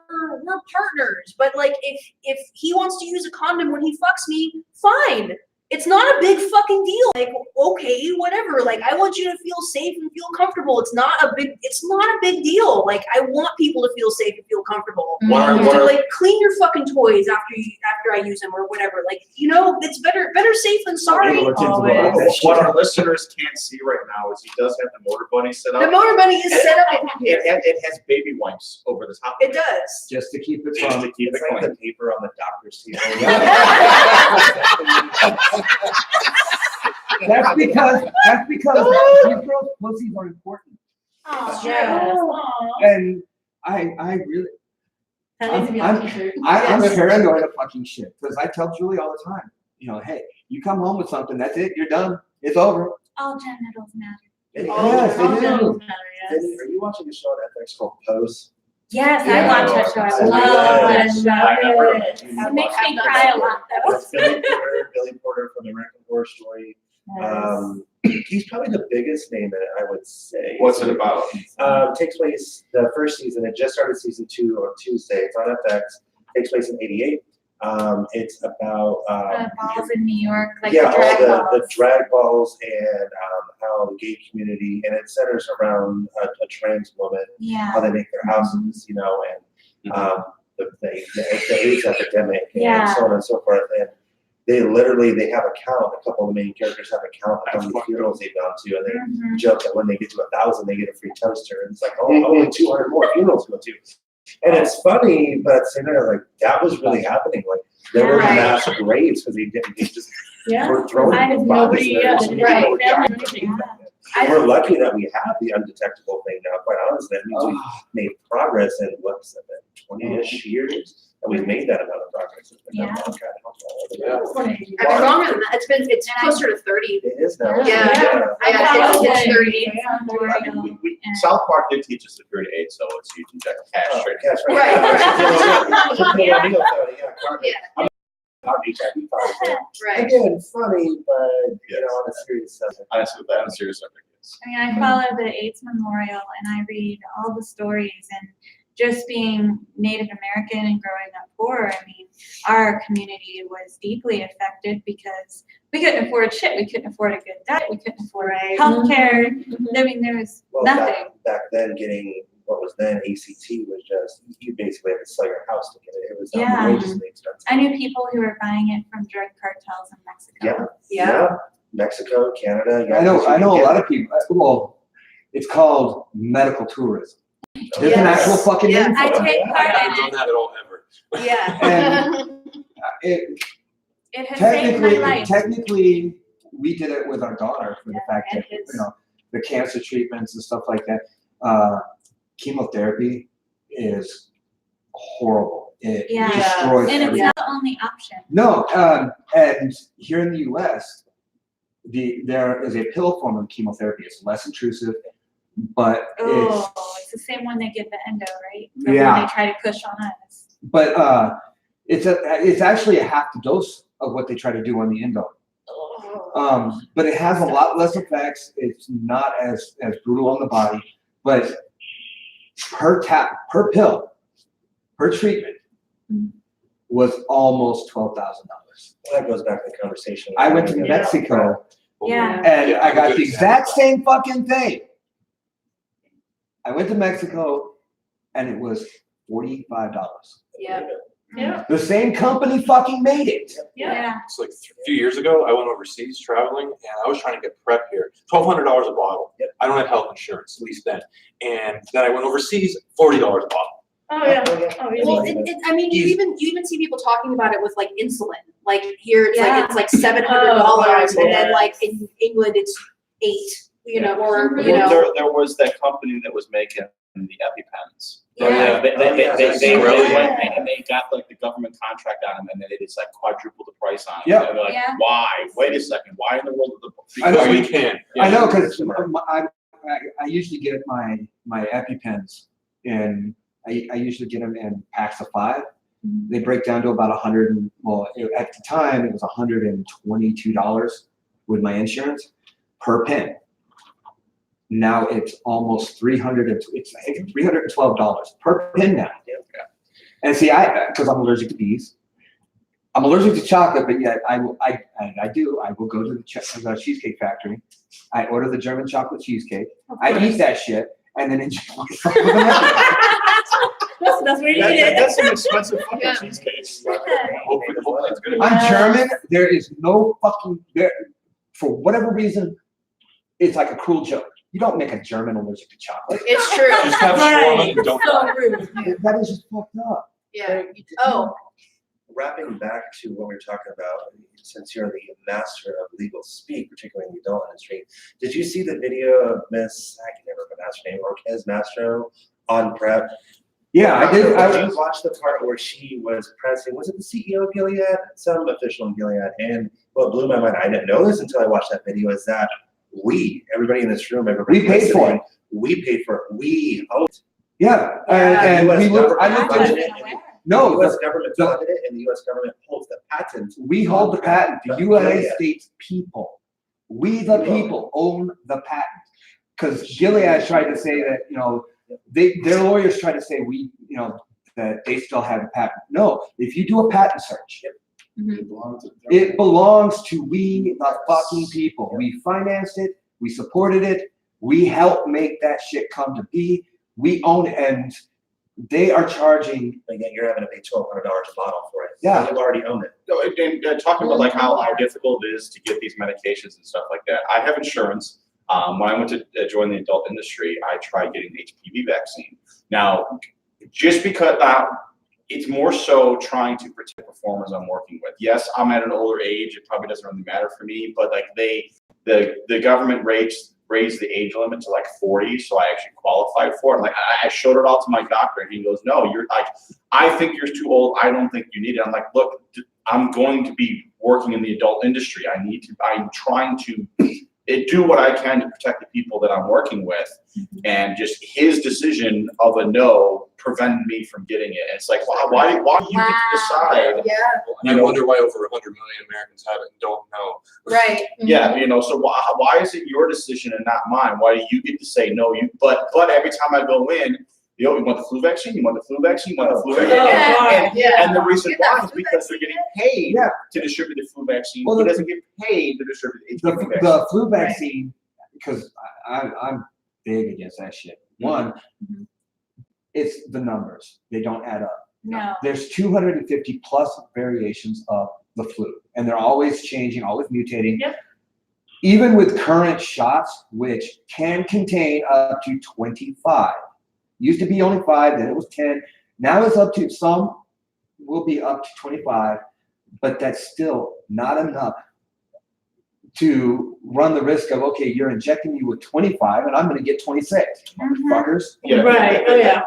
partners, but like if he wants to use a condom when he fucks me, fine. It's not a big fucking deal. Like, okay, whatever. Like, I want you to feel safe and feel comfortable. It's not a big deal. Like, I want people to feel safe and feel comfortable. So, like, clean your fucking toys after I use them or whatever. Like, it's better safe than sorry. What our listeners can't see right now is he does have the motor bunny set up. The motor bunny is set up in here. It has baby wipes over the top. It does. Just to keep it Just from. to keep It's it like clean. the paper on the doctor's table. That's because you girls' pussies are important. Yes. And I really, That needs to be on a t-shirt. I'm paranoid of fucking shit because I tell Julie all the time, hey, you come home with something, that's it, you're done, it's over. All genitals matter. Yes, they All do. genitals matter, yes. Are you watching a show on FX called Pose? Yes, Yeah. I watch that show. I I love love that show. it. It makes me cry a lot though. That's Billy Porter from American Horror Story. He's probably the biggest name in it, I would say. What's it about? Takes place the first season. It just started season 2 on Tuesday. It's on FX. Takes place in '88. It's about The balls in New York, like yeah, the drag all balls. the drag balls and how the gay community, and it centers around a trans woman, Yeah. how they make their houses, you know, and the AIDS epidemic and Yeah. so on and so forth. And they have a count. A couple of the main characters have a count of how many funerals they've gone to, and they Mhm. joke that when they get to 1,000, they get a free toaster. And it's like, oh, only 200 more funerals to go to. And it's funny, but at the same time, like that was really happening. Like there were Yeah. mass graves because they just Yeah. were throwing I have bodies in there. nobody, So right, people were dying. yeah. We're lucky that we have the undetectable thing now. Quite honestly, that means we've made progress in what's it been 20-ish years, and we've made that amount of progress. It's been Yeah. that long, God, Yeah. I mean, longer than that. It's closer to 30. It is now. Yeah. Yeah. It's 30. South Park did teach us the period of AIDS, so it's you can check cash Oh, straight. yes, Right, right. right. Yeah. Not HIV positive. Right. Again, funny, but you know, on a serious subject. Honestly, that on a serious subject. Yes. I mean, I follow the AIDS Memorial and I read all the stories, and just being Native American and growing up poor, I mean, our community was deeply affected because we couldn't afford shit. We couldn't afford a good diet. We couldn't afford Right. healthcare. Mhm. I mean, there was Well, nothing. back then, getting what was then ACT was just, you basically had to sell your house to get it. It was Yeah. outrageously expensive. I knew people who were buying it from drug cartels in Mexico. Yeah. Mexico, Canada. I know a lot of people, well, it's called medical tourism. There's an Yes. actual fucking Yeah. name for I it. take I part haven't in done that at all ever. Yeah. It, it. It has saved my life. technically, we did it with our daughter for the fact and that, his- you know, the cancer treatments and stuff like that. Chemotherapy is horrible. It Yeah. destroys And it's everything. not the only option. No, and here in the U.S., there is a pill form of chemotherapy. It's less intrusive, but Oh, it's the same one they give the endo, right? The Yeah. one they try to push on us. it's actually a half the dose of what they try to do on the endo. But it has a lot less effects. It's not as brutal on the body, but per pill, per treatment was almost $12,000. That goes back to the conversation. I went to Mexico Yeah. and Yeah, I got good the exact example. same fucking thing. I went to Mexico and it was $45. Yeah. Yeah. The same company fucking made it. Yeah. It's like a few years ago, I went overseas traveling, and I was trying to get PrEP here. $1,200 a bottle. I don't have health insurance, at least then. And then I went overseas, $40 a bottle. Oh, yeah. Oh, easy. Well, I mean, you even see people talking about it with like insulin. Like here, it's Yeah. like it's like $700, and then like in England, it's $8. You know, or you know. There was that company that was making the EpiPens. Yeah. They Really? went and they got like the government contract on them, and then they just like quadrupled the price on them. Yeah. And they're like, Yeah. why? Wait a second. Why in the world? I know Because we can. I know, because I usually get my EpiPens in, I usually get them in packs of 5. They break down to about at the time it was $122 with my insurance per pen. Now it's almost I think $312 per pen now. Yeah. And see, because I'm allergic to bees. I'm allergic to chocolate, but yet I will go to the Cheesecake Factory. I order the German chocolate cheesecake. I eat that shit and then enjoy it. That's where you get it. That's an expensive fucking Yeah. cheesecake. Hopefully it's good. I'm German. There is no fucking for whatever reason, it's like a cruel joke. You don't make a German allergic to chocolate. It's true. Just have shawarma and don't So die. rude. That is just fucked up. Yeah. Oh, Wrapping back to what we were talking about, since you're the master of legal speak, particularly in the adult industry, did you see the video of Miss, I can never pronounce her name, Orquez Mastro on PrEP? Yeah, I did. Did you watch the part where she was pressing, was it the CEO of Gilead? Some official in Gilead. And what blew my mind, I didn't know this until I watched that video, is that everybody in this room, everybody We paid for it. We paid for it. We owned Yeah, Yeah. and US we looked. I government looked I at wasn't it. aware. the No, US government funded it, and the US government holds the patent. we hold the patent. The But United Gilead. States people We the people own the patent. Because Gilead tried to say that, their lawyers tried to say that they still have the patent. No, if you do a patent search, it belongs to we the fucking people. We financed it, we supported it, we helped make that shit come to be. We own it, and they are charging. Again, you're having to pay $1,200 a bottle for it. Yeah. You've already owned it. No, and talking about like how difficult it is to get these medications and stuff like that. I have insurance. When I went to join the adult industry, I tried getting the HPV vaccine. Now, just because it's more so trying to protect performers I'm working with. Yes, I'm at an older age. It probably doesn't really matter for me, but like the government raised the age limit to like 40, so I actually qualified for it. Like I showed it all to my doctor, and he goes, "No, you're like, I think you're too old. I don't think you need it." I'm like, "Look, I'm going to be working in the adult industry. I'm trying to do what I can to protect the people that I'm working with." And just his decision of a no prevented me from getting it. And it's like, why do you get to decide? Yeah. And I wonder why over 100 million Americans have it and don't know. Right. Yeah, so why is it your decision and not mine? Why do you get to say no? But every time I go in, you want the flu vaccine? You want the flu vaccine? You want the flu vaccine? And the reason why is because they're getting paid to distribute the flu vaccine. Well, He doesn't get paid to distribute the HPV vaccine. The flu vaccine, because I'm big against that shit. One, it's the numbers. They don't add up. No. There's 250 plus variations of the flu, and they're always changing, always mutating. Yep. Even with current shots, which can contain up to 25. Used to be only 5, then it was 10. Now it's up to, some will be up to 25, but that's still not enough to run the risk of, okay, you're injecting me with 25 and I'm going to get 26. Motherfuckers. Yeah, Right. Oh, yeah.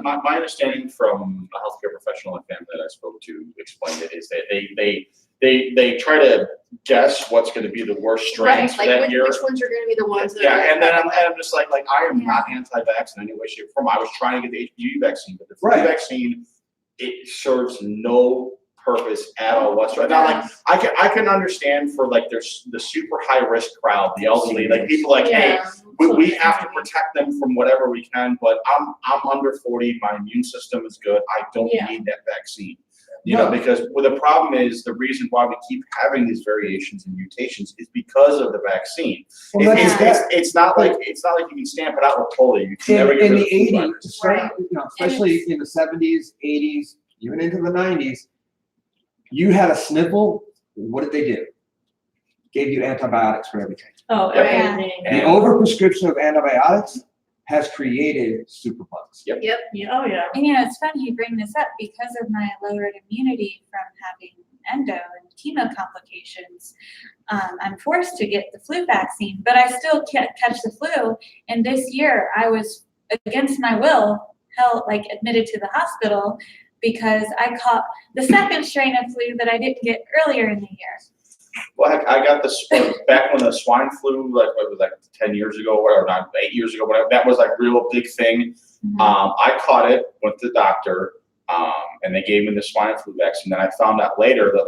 My understanding from a healthcare professional and family that I spoke to explained it is that they try to guess what's going to be the worst strains for that year. Which ones are going to be the ones that Yeah, and then I'm just like I am not anti-vax in any way, shape, or form. I was trying to get the HPV vaccine, but the flu vaccine, it serves no purpose at all whatsoever. Now, like I can understand for like there's the super high risk crowd, the elderly, like people like, hey, we have to protect them from whatever we can. But I'm under 40, my immune system is good. I don't need that vaccine. Because the problem is the reason why we keep having these variations and mutations is because of the vaccine. Well, it's not like you can stamp it out with polio. You can never get in rid the of flu 80s, virus. especially in the 70s, 80s, even into the 90s, you had a sniffle. What did they do? Gave you antibiotics for everything. Oh, everything. The overprescription of antibiotics has created superbugs. Yep. Yeah. Oh, yeah. And it's funny you bring this up because of my lowered immunity from having endo and chemo complications. I'm forced to get the flu vaccine, but I still can't catch the flu. And this year I was against my will, admitted to the hospital because I caught the second strain of flu that I didn't get earlier in the year. Well, heck, I got this back when the swine flu, like 10 years ago, or not 8 years ago, whatever. That was like real big thing. I caught it, went to the doctor, and they gave me the swine flu vaccine. Then I found out later that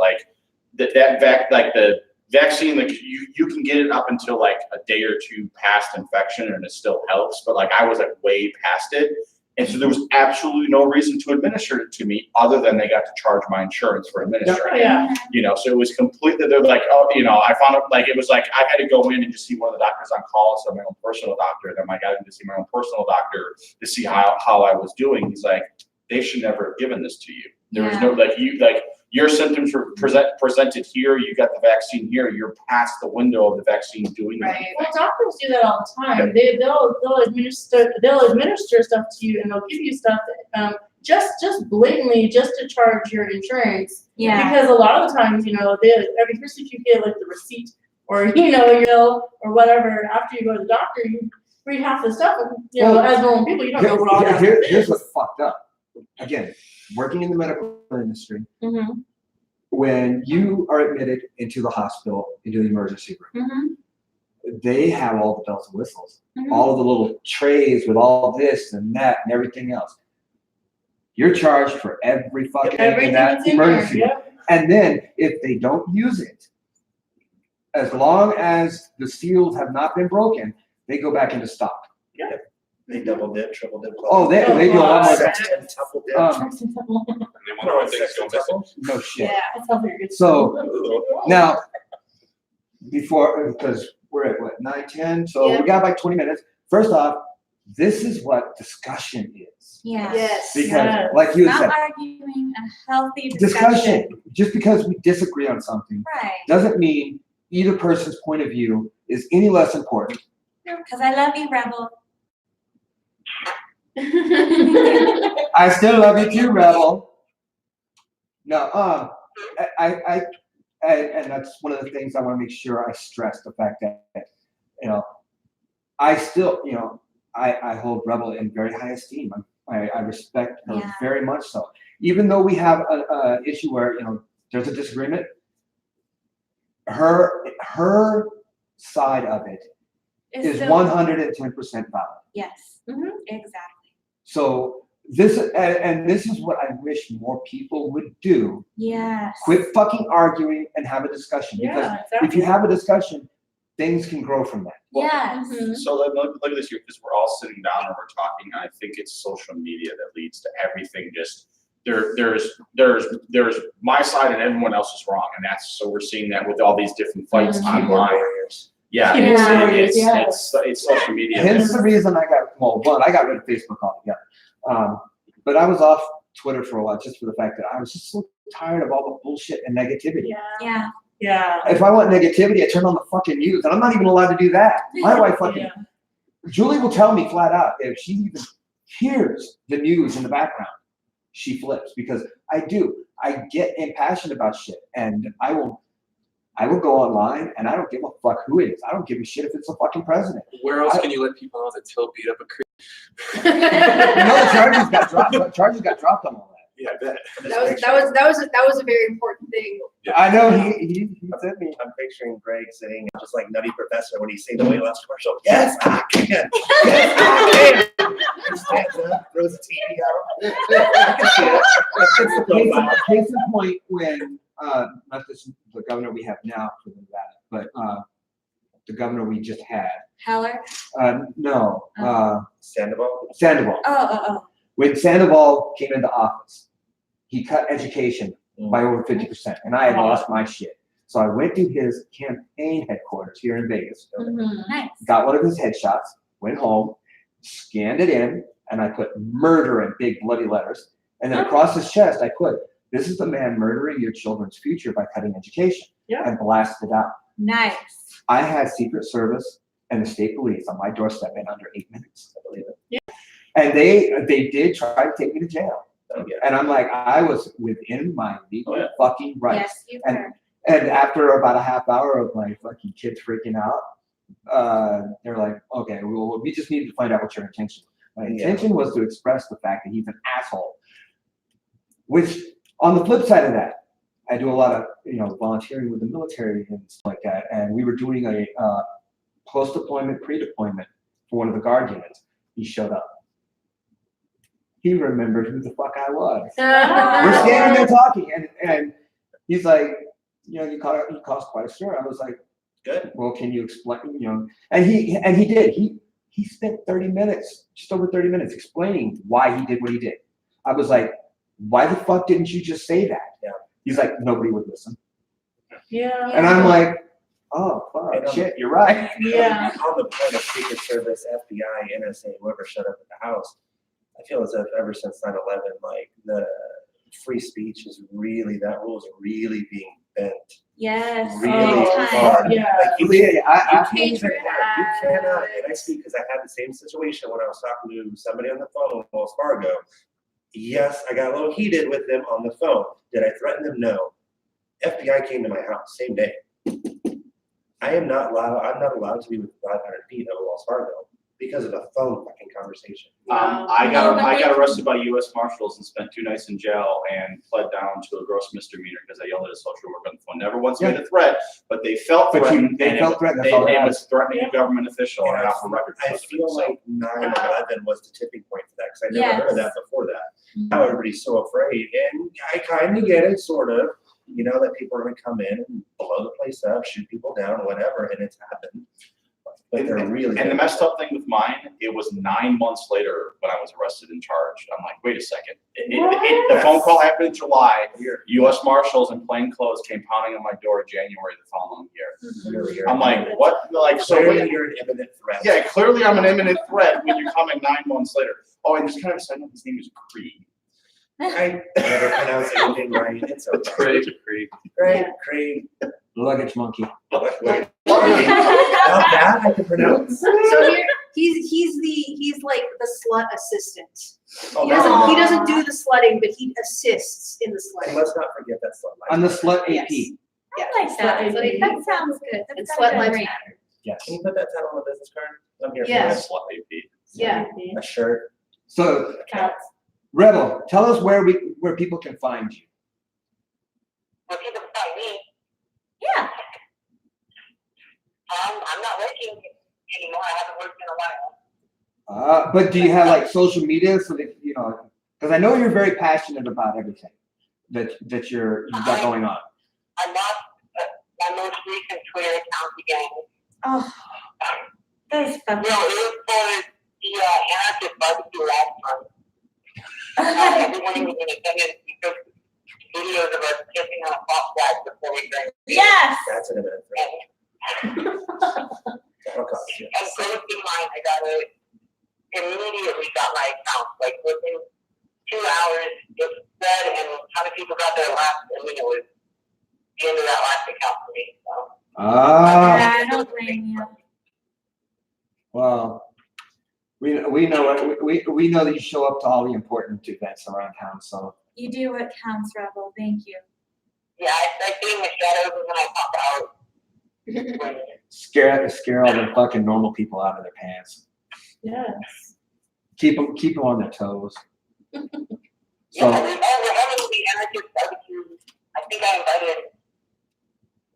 the vaccine, like you can get it up until like a day or two past infection, and it still helps. But like I was like way past it. And so there was absolutely no reason to administer it to me other than they got to charge my insurance for administering it. So it was completely, they're like, I found out like, it was like, I had to go in and just see one of the doctors on call, so my own personal doctor. And then I got in to see my own personal doctor to see how I was doing. He's like, they should never have given this to you. There was no, your symptoms were presented here. You got the vaccine here. You're past the window of the vaccine doing anything. Well, doctors do that all the time. They'll administer stuff to you, and they'll give you stuff just blatantly just to charge your insurance. Yeah. Because a lot of the times, every person you get like the receipt or your bill or whatever after you go to the doctor, you read half the stuff. As normal people, you don't know what all that is. Here's what's fucked up. Again, working in the medical industry, when you are admitted into the hospital, into the emergency room, they have all the bells and whistles, all of the little trays with all this and that and everything else. You're charged for every fucking thing in that emergency room. And then if they don't use it, as long as the seals have not been broken, they go back into stock. They double dip, triple dip. Oh, they do a lot more than Sextuple dip. And they wonder when things go missing. no shit. Yeah. That sounds very good. So now, because we're at what, 9:10, so Yeah. we got like 20 minutes. First off, this is what discussion is. Yeah. Yes. Because, Yes. like you had Not said, arguing, a healthy discussion. Just because we disagree on something Right. doesn't mean either person's point of view is any less important. Because I love you, Rebel. I still love you too, Rebel. No, and that's one of the things I want to make sure I stress, the fact that, I still, I hold Rebel in very high esteem. I respect her Yeah. very much so. Even though we have a issue where, there's a disagreement, her side of it is still- 110% valid. Yes. Exactly. So this is what I wish more people would do. Yes. Quit fucking arguing and have a discussion. Because Yeah, exactly. if you have a discussion, things can grow from that. Yes. So look at this here, because we're all sitting down and we're talking. I think it's social media that leads to everything. Just there's my side and everyone else is wrong, and so we're seeing that with all these different fights online. Yeah, Yeah. it's social media. Hence the reason I got rid of Facebook altogether. But I was off Twitter for a while just for the fact that I was just so tired of all the bullshit and negativity. Yeah. Yeah. If I want negativity, I turn on the fucking news, and I'm not even allowed to do that. My wife fucking Julie will tell me flat out if she even hears the news in the background, she flips, because I get impassioned about shit, and I will go online and I don't give a fuck who it is. I don't give a shit if it's the fucking president. Where else can you let people know that Till beat up a creep? The charges got dropped. Charges got dropped on all that. Yeah, I bet. That was a very important thing. I know he said me. I'm picturing Greg saying, just like Nutty Professor when he's seen the weight loss commercial. Yes, I can. Yes, I can. He stands up, throws the TV out. I can see it. That's the profile. Case in point, when not the governor we have now for Nevada, but the governor we just had. Heller. No. Sandoval. Sandoval. Oh. When Sandoval came into office, he cut education by over 50%, and I had lost my shit. So I went to his campaign headquarters here in Vegas, Nice. got one of his headshots, went home, scanned it in, and I put murder in big bloody letters. And then across his chest, I put, "This is the man murdering your children's future by cutting education," and blasted it out. Nice. I had Secret Service and the state police on my doorstep in under 8 minutes, I believe it. Yeah. And they did try to take me to jail. Oh, yeah. And I'm like, I was within my legal fucking rights. Yes, you And- were. And after about a half hour of my fucking kids freaking out, they're like, okay, well, we just need to find out what your intention was. My intention was to express the fact that he's an asshole. Which, on the flip side of that, I do a lot of, volunteering with the military and stuff like that. And we were doing a post-deployment, pre-deployment for one of the guard units. He showed up. He remembered who the fuck I was. We're standing there talking, and he's like, you caused quite a stir. I was like, Good. well, can you explain, and he did. He spent 30 minutes, just over 30 minutes, explaining why he did what he did. I was like, why the fuck didn't you just say that? Yeah. He's like, nobody would listen. Yeah. And I'm like, oh, fuck, shit, you're right. Yeah. On the point of Secret Service, FBI, NSA, whoever shut up at the house, I feel as if ever since 9/11, like the free speech is really, that rule is really being bent. Yes. Really all the time. hard. Yeah. Like you I can't Patriot you Act. cannot, and I speak because I had the same situation when I was talking to somebody on the phone with Wells Fargo. Yes, I got a little heated with them on the phone. Did I threaten them? No. FBI came to my house same day. I'm not allowed to be within 500 feet of a Wells Fargo because of a phone fucking conversation. I got arrested by U.S. Marshals and spent 2 nights in jail and pled down to a gross misdemeanor because I yelled at a social worker on the phone. Never once made a threat, but they felt threatened. They felt threatened. That's all It that was threatening a government official and off the record. I feel like 9/11 was the tipping point for that because I never heard of Yes. that before that. Now everybody's so afraid, and I kind of get it, sort of. you know that people are gonna come in and blow the place up, shoot people down, whatever, and it's happened. But they're really. And the messed up thing with mine, it was 9 months later when I was arrested and charged. I'm like, wait a second. The phone call happened in July. U.S. Marshals in plain clothes came pounding on my door January the following year. I'm like, what? Like, so Clearly you're an imminent threat. yeah, clearly I'm an imminent threat when you're coming 9 months later. Oh, and just kind of a side note, his name is Creed. I never pronounce anything right. It's okay. Craig. Luggage monkey. Now that I can pronounce. So he's like the slut assistant. Oh, He doesn't do the slutting, but he assists in the slutting. Let's not forget that slut. On the slut AP. Yes. I like that. That sounds good. And That's slut sounds lives great. matter. Yes. Can you put that down on the business card? I'm here for Yes. Slut AP. Yeah. A shirt. So, Counts. Rebel, tell us where people can find you. Well, people can find me. Yeah. I'm not working anymore. I haven't worked in a while. But do you have like social media so that you know? Because I know you're very passionate about everything that you've got going on. I lost my most recent Twitter account again. Oh, that is fun. No, it was for the anarchist barbecue last month. Everyone was in attendance. We took videos of us kissing on a pop flag before we drank. Yes. That's an imminent threat. Oh, God, yes. And posting mine, immediately got my account. Like within 2 hours, it said, and how many people got their last, and then it was the end of that last account for me. So. Yeah, I don't blame you. Well, we know we know that you show up to all the important events around town. So You do what counts, Rebel. Thank you. Yeah, I stay in the shadows and then I pop out. When, scare all the fucking normal people out of their pants. Yes. Keep them on their toes. yeah, So we're having the anarchist barbecue. I think I invited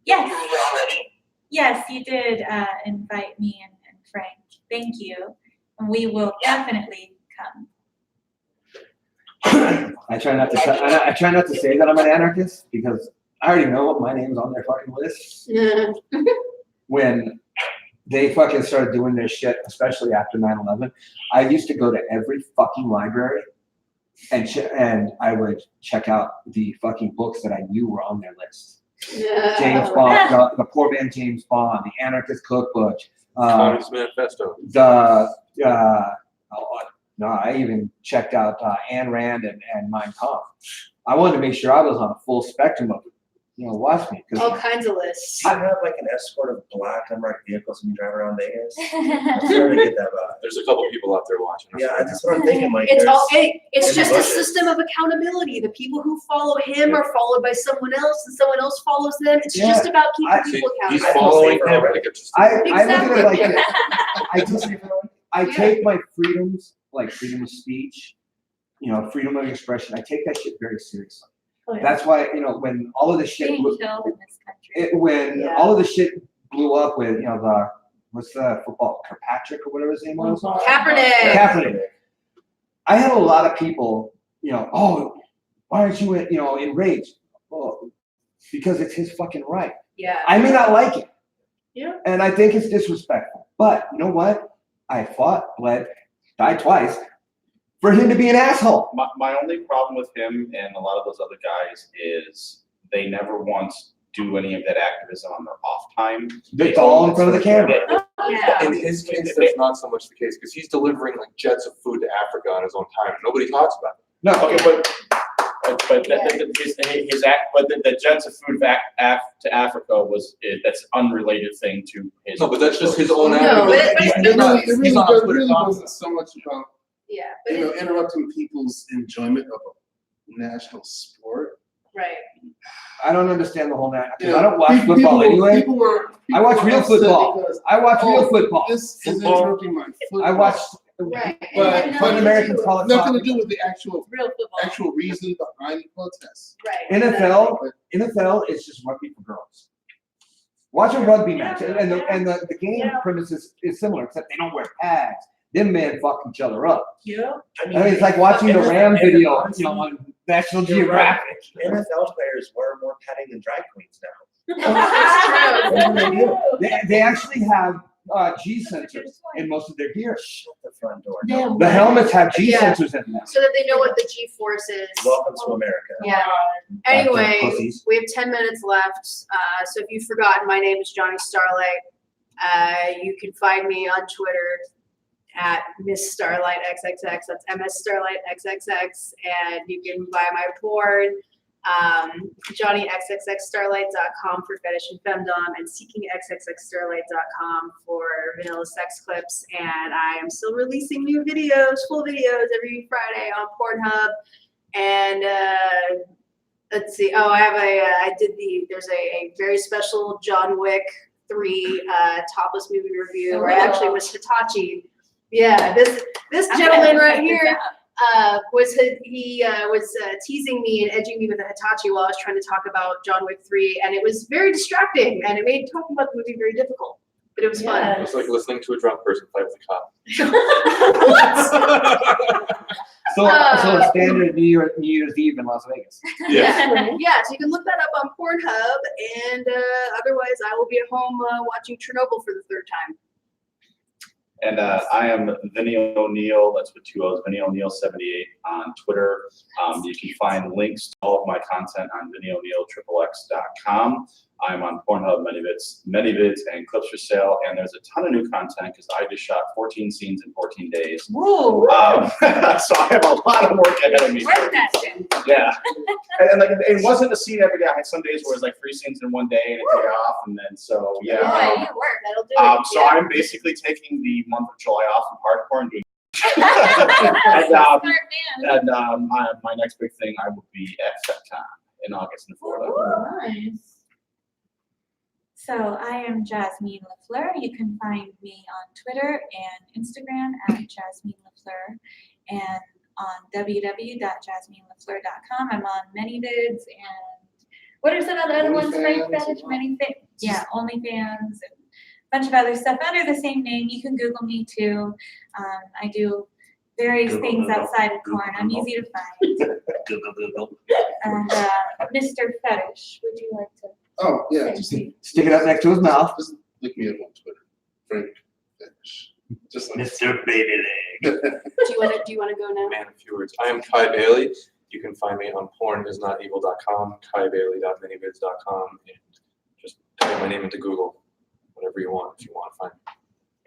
Yes. you already. Yes, you did invite me and Frank. Thank you. And we will definitely come. I try not to say that I'm an anarchist because I already know what my name's on their fucking list. When they fucking started doing their shit, especially after 9/11, I used to go to every fucking library and I would check out the fucking books that I knew were on their list. James Bond, the Poor Man James Bond, the Anarchist Cookbook, Communist Manifesto. I even checked out Ayn Rand and Mein Kampf. I wanted to make sure I was on a full spectrum of, watch me. All kinds of lists. Do you have like an escort of black unmarked vehicles when you drive around Vegas? I'm starting to get that vibe. There's a couple people out there watching us. Yeah, that's what I'm thinking, Mike. It's there's just a bushes. system of accountability. The people who follow him are followed by someone else, and someone else follows them. It's Yeah. just about keeping See, people He's accountable. following safer him. already. Like it's just I look at it like Exactly. I take my freedoms, like freedom of speech, freedom of expression. I take that shit very seriously. Oh, yeah. That's why, when all of this shit Being blew, killed in this country. when Yeah. all of this shit blew up with, what's the football, Kirkpatrick or whatever his name was? Kaepernick. Kaepernick. I had a lot of people, oh, why aren't you, enraged? Well, because it's his fucking right. Yeah. I may not like it. Yeah. And I think it's disrespectful. But you know what? I fought, bled, died twice for him to be an asshole. My only problem with him and a lot of those other guys is they never once do any of that activism on their off time. It's all in front of the camera. Yeah. In his case, that's not so much the case because he's delivering like jets of food to Africa on his own time. Nobody talks about it. No, Okay, but the jets of food back to Africa that's unrelated thing to his. No, but that's just his own No, activism. but- He's It not- really, he's not on Twitter really constantly. wasn't so much about Yeah. But interrupting people's enjoyment of a national sport. right. I don't understand the whole night because Yeah, I don't watch football anyway. I watch real football. I watch real football. This is Football. interrupting my football. I watch. Right. But- And but Americans call it Nothing to soccer. do with the actual real football. reason behind the protest. Right. NFL is just rugby for girls. Watch a rugby match, and the game premise is similar, except they don't wear pads. Them men fuck each other up. Yeah. I mean, it's like watching the Ram video, on National You're Geographic. NFL players wear more padding than drag queens now. They actually have G sensors in most of their gear. Shut the front door. Yeah. The helmets have G Yeah. sensors in them. So that they know what the G-force is. Welcome to America. Yeah. Goddamn Anyway, pussies. we have 10 minutes left. So if you've forgotten, my name is Johnny Starlight. You can find me on Twitter at Miss Starlight XXX. That's MS Starlight XXX. And you can buy my porn. JohnnyXXXStarlight.com for fetish and femdom, and SeekingXXXStarlight.com for vanilla sex clips. And I am still releasing new videos, full videos every Friday on Pornhub. And let's see. Oh, there's a very special John Wick 3 topless movie review where I actually was Hitachi. Yeah, this gentleman right here. Was teasing me and edging me with a Hitachi while I was trying to talk about John Wick 3, and it was very distracting, and it made talking about the movie very difficult, but it was fun. Yeah. It's like listening to a drunk person fight with a cop. So standard New Year's Eve in Las Vegas. Yeah. Yeah, so you can look that up on Pornhub, and otherwise I will be at home watching Chernobyl for the third time. And I am Vinny O'Neill, that's with 2 O's, Vinny O'Neill 78 on Twitter. You can find links to all of my content on VinnyO'Neill.com. I'm on Pornhub, many vids and clips for sale, and there's a ton of new content because I just shot 14 scenes in 14 days. Whoa. So I have a lot of work ahead of me. Work that shit. Yeah. And like it wasn't a scene every day. I had some days where it was like 3 scenes in one day and a day off, and then so yeah. Yeah, you work. That'll do it. So yeah. I'm basically taking the month of July off from hardcore and doing Smart man. and my next big thing I will be at FetCon in August in Florida. Nice. So I am Jasmine LaFleur. You can find me on Twitter and Instagram at Jasmine LaFleur, and on www.jasminelafleur.com. I'm on ManyVids and what are some of the other ones? OnlyFans Fetish, as well. yeah, OnlyFans, and a bunch of other stuff under the same name. You can Google me too. I do various things outside of porn. I'm easy to find. And Mr. Fetish, would you like to? Oh, yeah. Stick it up next to his mouth. Just look me up on Twitter. Frank Fetish. Just like Mr. Baby Leg. Do you want to go now? Man, a few words. I am Kai Bailey. You can find me on pornisnotevil.com, kaibailey.manyvids.com, and just type my name into Google, whatever you want, if you want to find me.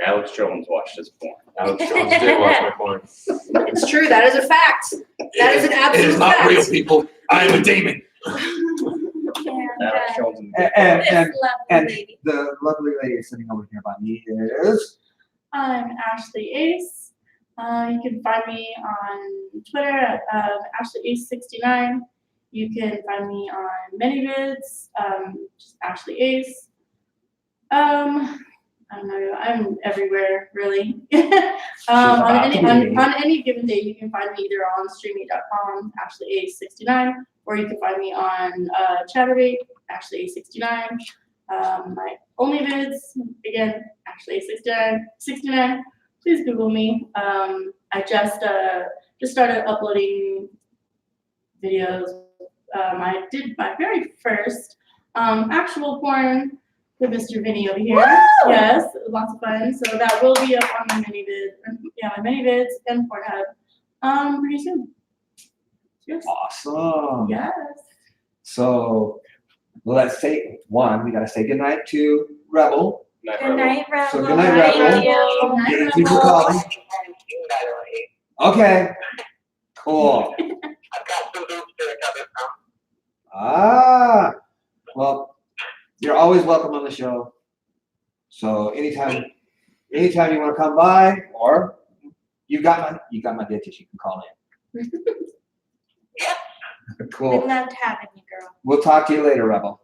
Alex Jones watched his porn. Alex Jones did watch my porn. It's true. That is a fact. That is an absolute It is not fact. real, people. I am a demon. Alex Jones and And This lovely lady. the lovely lady sitting over here by me is I'm Ashley Ace. You can find me on Twitter at AshleyAce69. You can find me on ManyVids, just Ashley Ace. I don't know, I'm everywhere really. On any given day, you can find me either on streamy.com, AshleyAce69, or you can find me on Chatterbait, AshleyAce69. My OnlyVids, again, AshleyAce69. Please Google me. I just started uploading videos. I did my very first actual porn with Mr. Vinny over here. Woo! Yes, lots of fun. So that will be up on my ManyVids and Pornhub pretty soon. Yes. awesome. Yes. So let's say we gotta say goodnight to Rebel. Good night, Rebel. So good night, Thank Rebel. you. Get people calling. Okay. Cool. I've got some hoops to recover from. Ah, well, you're always welcome on the show. So anytime you want to come by, or you got my digits, you can call in. We Cool. loved having you, girl. We'll talk to you later, Rebel.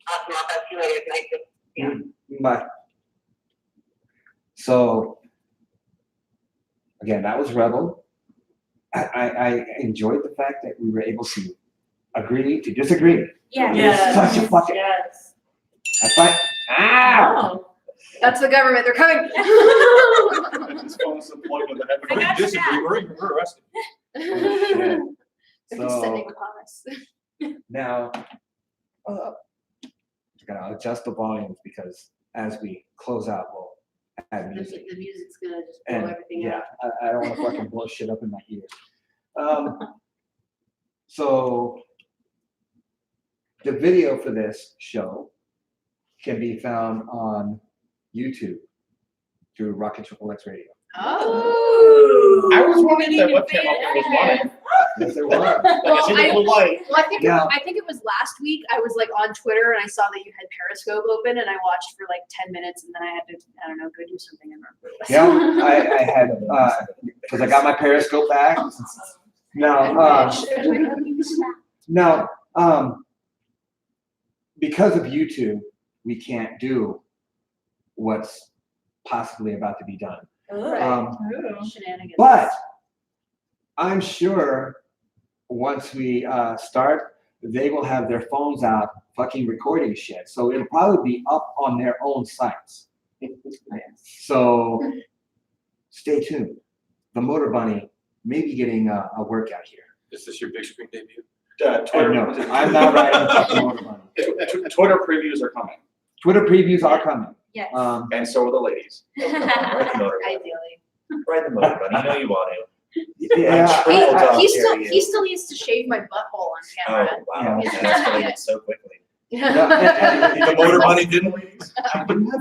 Awesome. I'll talk to you later. Thank you. Bye. So again, that was Rebel. I enjoyed the fact that we were able to agree to disagree. Yeah. Yes. Such a fucking. Yes. I find. Ow! That's the government. They're coming. His phone's deployed with the headphones. I got you Disagree. now. We're arrested. Oh, shit. They're So descending upon us. now, I gotta adjust the volumes because as we close out, we'll add music. The music's gonna just blow And everything yeah, out. I don't want to fucking blow shit up in my ears. So the video for this show can be found on YouTube through Rocket Triple X Radio. Oh. I was wondering if that webcam up there was running. Yes, there was. Like, I see the blue light. Well, I think Yeah. I think it was last week. I was like on Twitter and I saw that you had Periscope open, and I watched for like 10 minutes, and then I had to, I don't know, go do something in Yeah, I had because I got my Periscope back. Now, because of YouTube, we can't do what's possibly about to be done. Shenanigans. But I'm sure once we start, they will have their phones out fucking recording shit. So it'll probably be up on their own sites. So stay tuned. The Motor Bunny may be getting a workout here. Is this your big screen debut? Twitter, No, I'm not riding the fucking Motor Bunny. Twitter previews are coming, Twitter previews are coming. Yes. and so are the ladies. Ride the motor bunny. Ideally. Ride the motor bunny. You know you want to. Yeah, Triple dog He dare you. still needs to shave my butthole on Oh, camera. wow. Yeah. That's escalated so quickly. Yeah, The motor bunny didn't leave.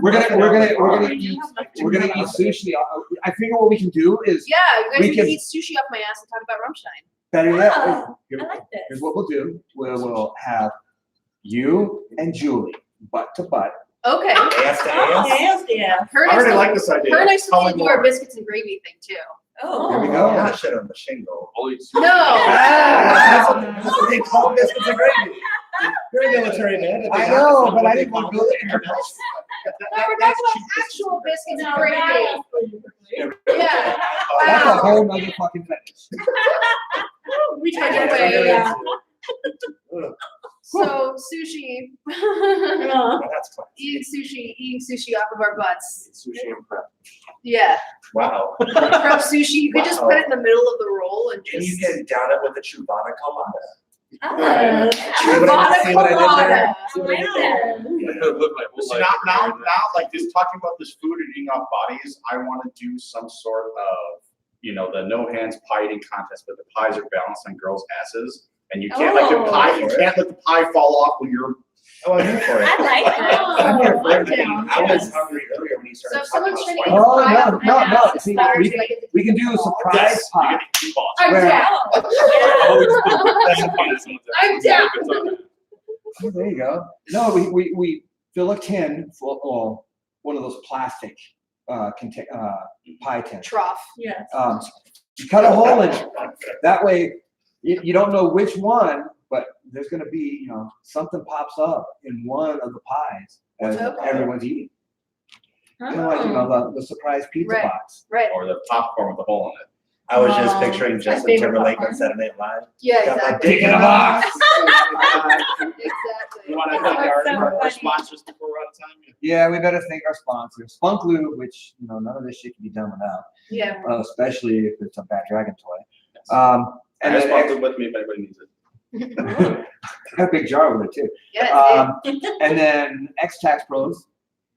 we're gonna eat sushi. I figure what we can do is Yeah, you guys We need can- to eat sushi off my ass and talk about Rammstein. better yet. Oh, Here- I like this. Here's what we'll do. We'll have you and Julie butt to butt. Okay. Ass to ass. Her I already and I like this idea. Her and I Tell still me need to do our more. biscuits and gravy thing too. Oh. Here we go. Yeah, shit on the shingle. Holy No. That's what they call biscuits and gravy. You're a military man. I know, but I didn't want to build it. No, we're talking about actual biscuits and gravy. Yeah. That's a Wow. whole nother fucking fetish. We took it away. So sushi. That's classic. Eating sushi off of our butts. sushi and prep. Yeah. Wow. Prep sushi. You could just Wow. put it in the middle of the roll and Can just. you get down it with a Chewbacca colada? Oh. See what I did there? See what I did there? I could have lived my whole So life. now, like just talking about this food and eating off bodies, I want to do some sort of, the no hands pie eating contest, but the pies are balanced on girls' asses, and you can't let Oh. you can't let the pie fall off when you're. Oh, I'm here for it. I like that. I'm here for I'm everything. down. I was hungry earlier when you So started if talking someone's about trying to spice. eat Oh, pie no, off of my no, ass, no. it's See, better we so I get to We can keep do a them all. surprise Yes, you pie. get to keep balls. I'm Where- down. Oh, that's the funnest one. I'm down. Oh, there you go. No, we fill a tin full, well, one of those plastic pie tins. Trough. Yes. You cut a hole in it. That way, you don't know which one, but there's gonna be, something pops up in one of the pies as Okay. everyone's eating. Kind of like, the surprise pizza Right. box. Right. Or the popcorn with the hole in it. I was just Oh, picturing that's my Justin favorite Timberlake popcorn. on Saturday Night Live. Yeah, Got my exactly. dick in a box. Exactly. You want to thank That's so our funny. sponsors before we're out of time? Yeah, we better thank our sponsors. Spunk Lube, which, none of this shit can be done without, Yeah. especially if it's a bad dragon toy. I And just then want it with me if anybody needs it. I got a big jar with it too. Yeah. And then X-Tax Pros,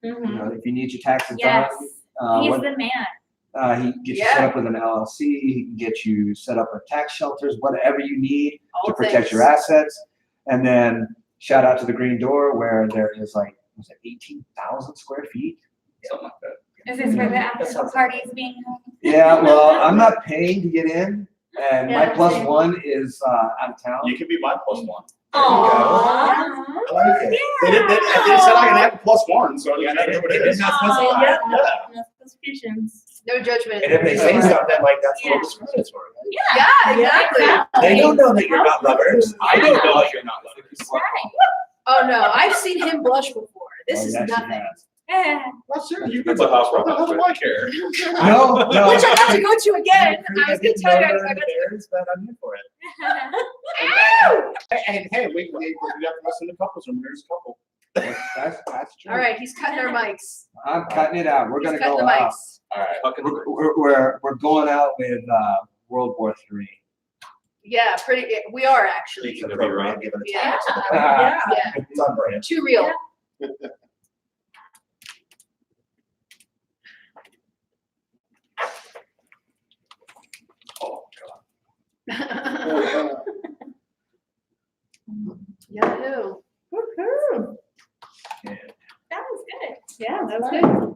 Mhm. if you need your taxes Yes. done, He's what- the man. he can get you set up with an LLC. He can get you set up with tax shelters, whatever you need All to protect your things. assets. And then shout out to the Green Door, where there is 18,000 square feet? Something like that. Is this where the after parties being held? Yeah, well, I'm not paying to get in, and my Yeah, plus same. one is out of town. You can be my plus one. There you go. Aww. I like it. They said I can have a plus one, so Yeah, I gotta do what they it did is. not specify. Yeah. Yeah. No specifications. No judgment. And if they say something like that's a Yeah. little discriminatory. Yeah, exactly. They don't know that you're not lovers. I don't know if you're not loving That's right. Oh no, I've seen him blush before. This Oh, is yes, you nothing. have. Eh. Well, sure, you That's can a house what the for hell do I care? No. Which I have to go to again. I was gonna tell you, I got to Bears, but I'm here for it. And hey, we got the rest of the couples, and there's a couple. That's true. All right, he's cutting our mics. I'm cutting it out. We're He's gonna cutting go the out. mics. All right. Fucking We're going out with World War III. Yeah, pretty. We are actually. It's appropriate given the Yeah. time. Yeah. It's on brand. Too real. Oh, Yahoo. Woohoo. That was good. Yeah, that was good.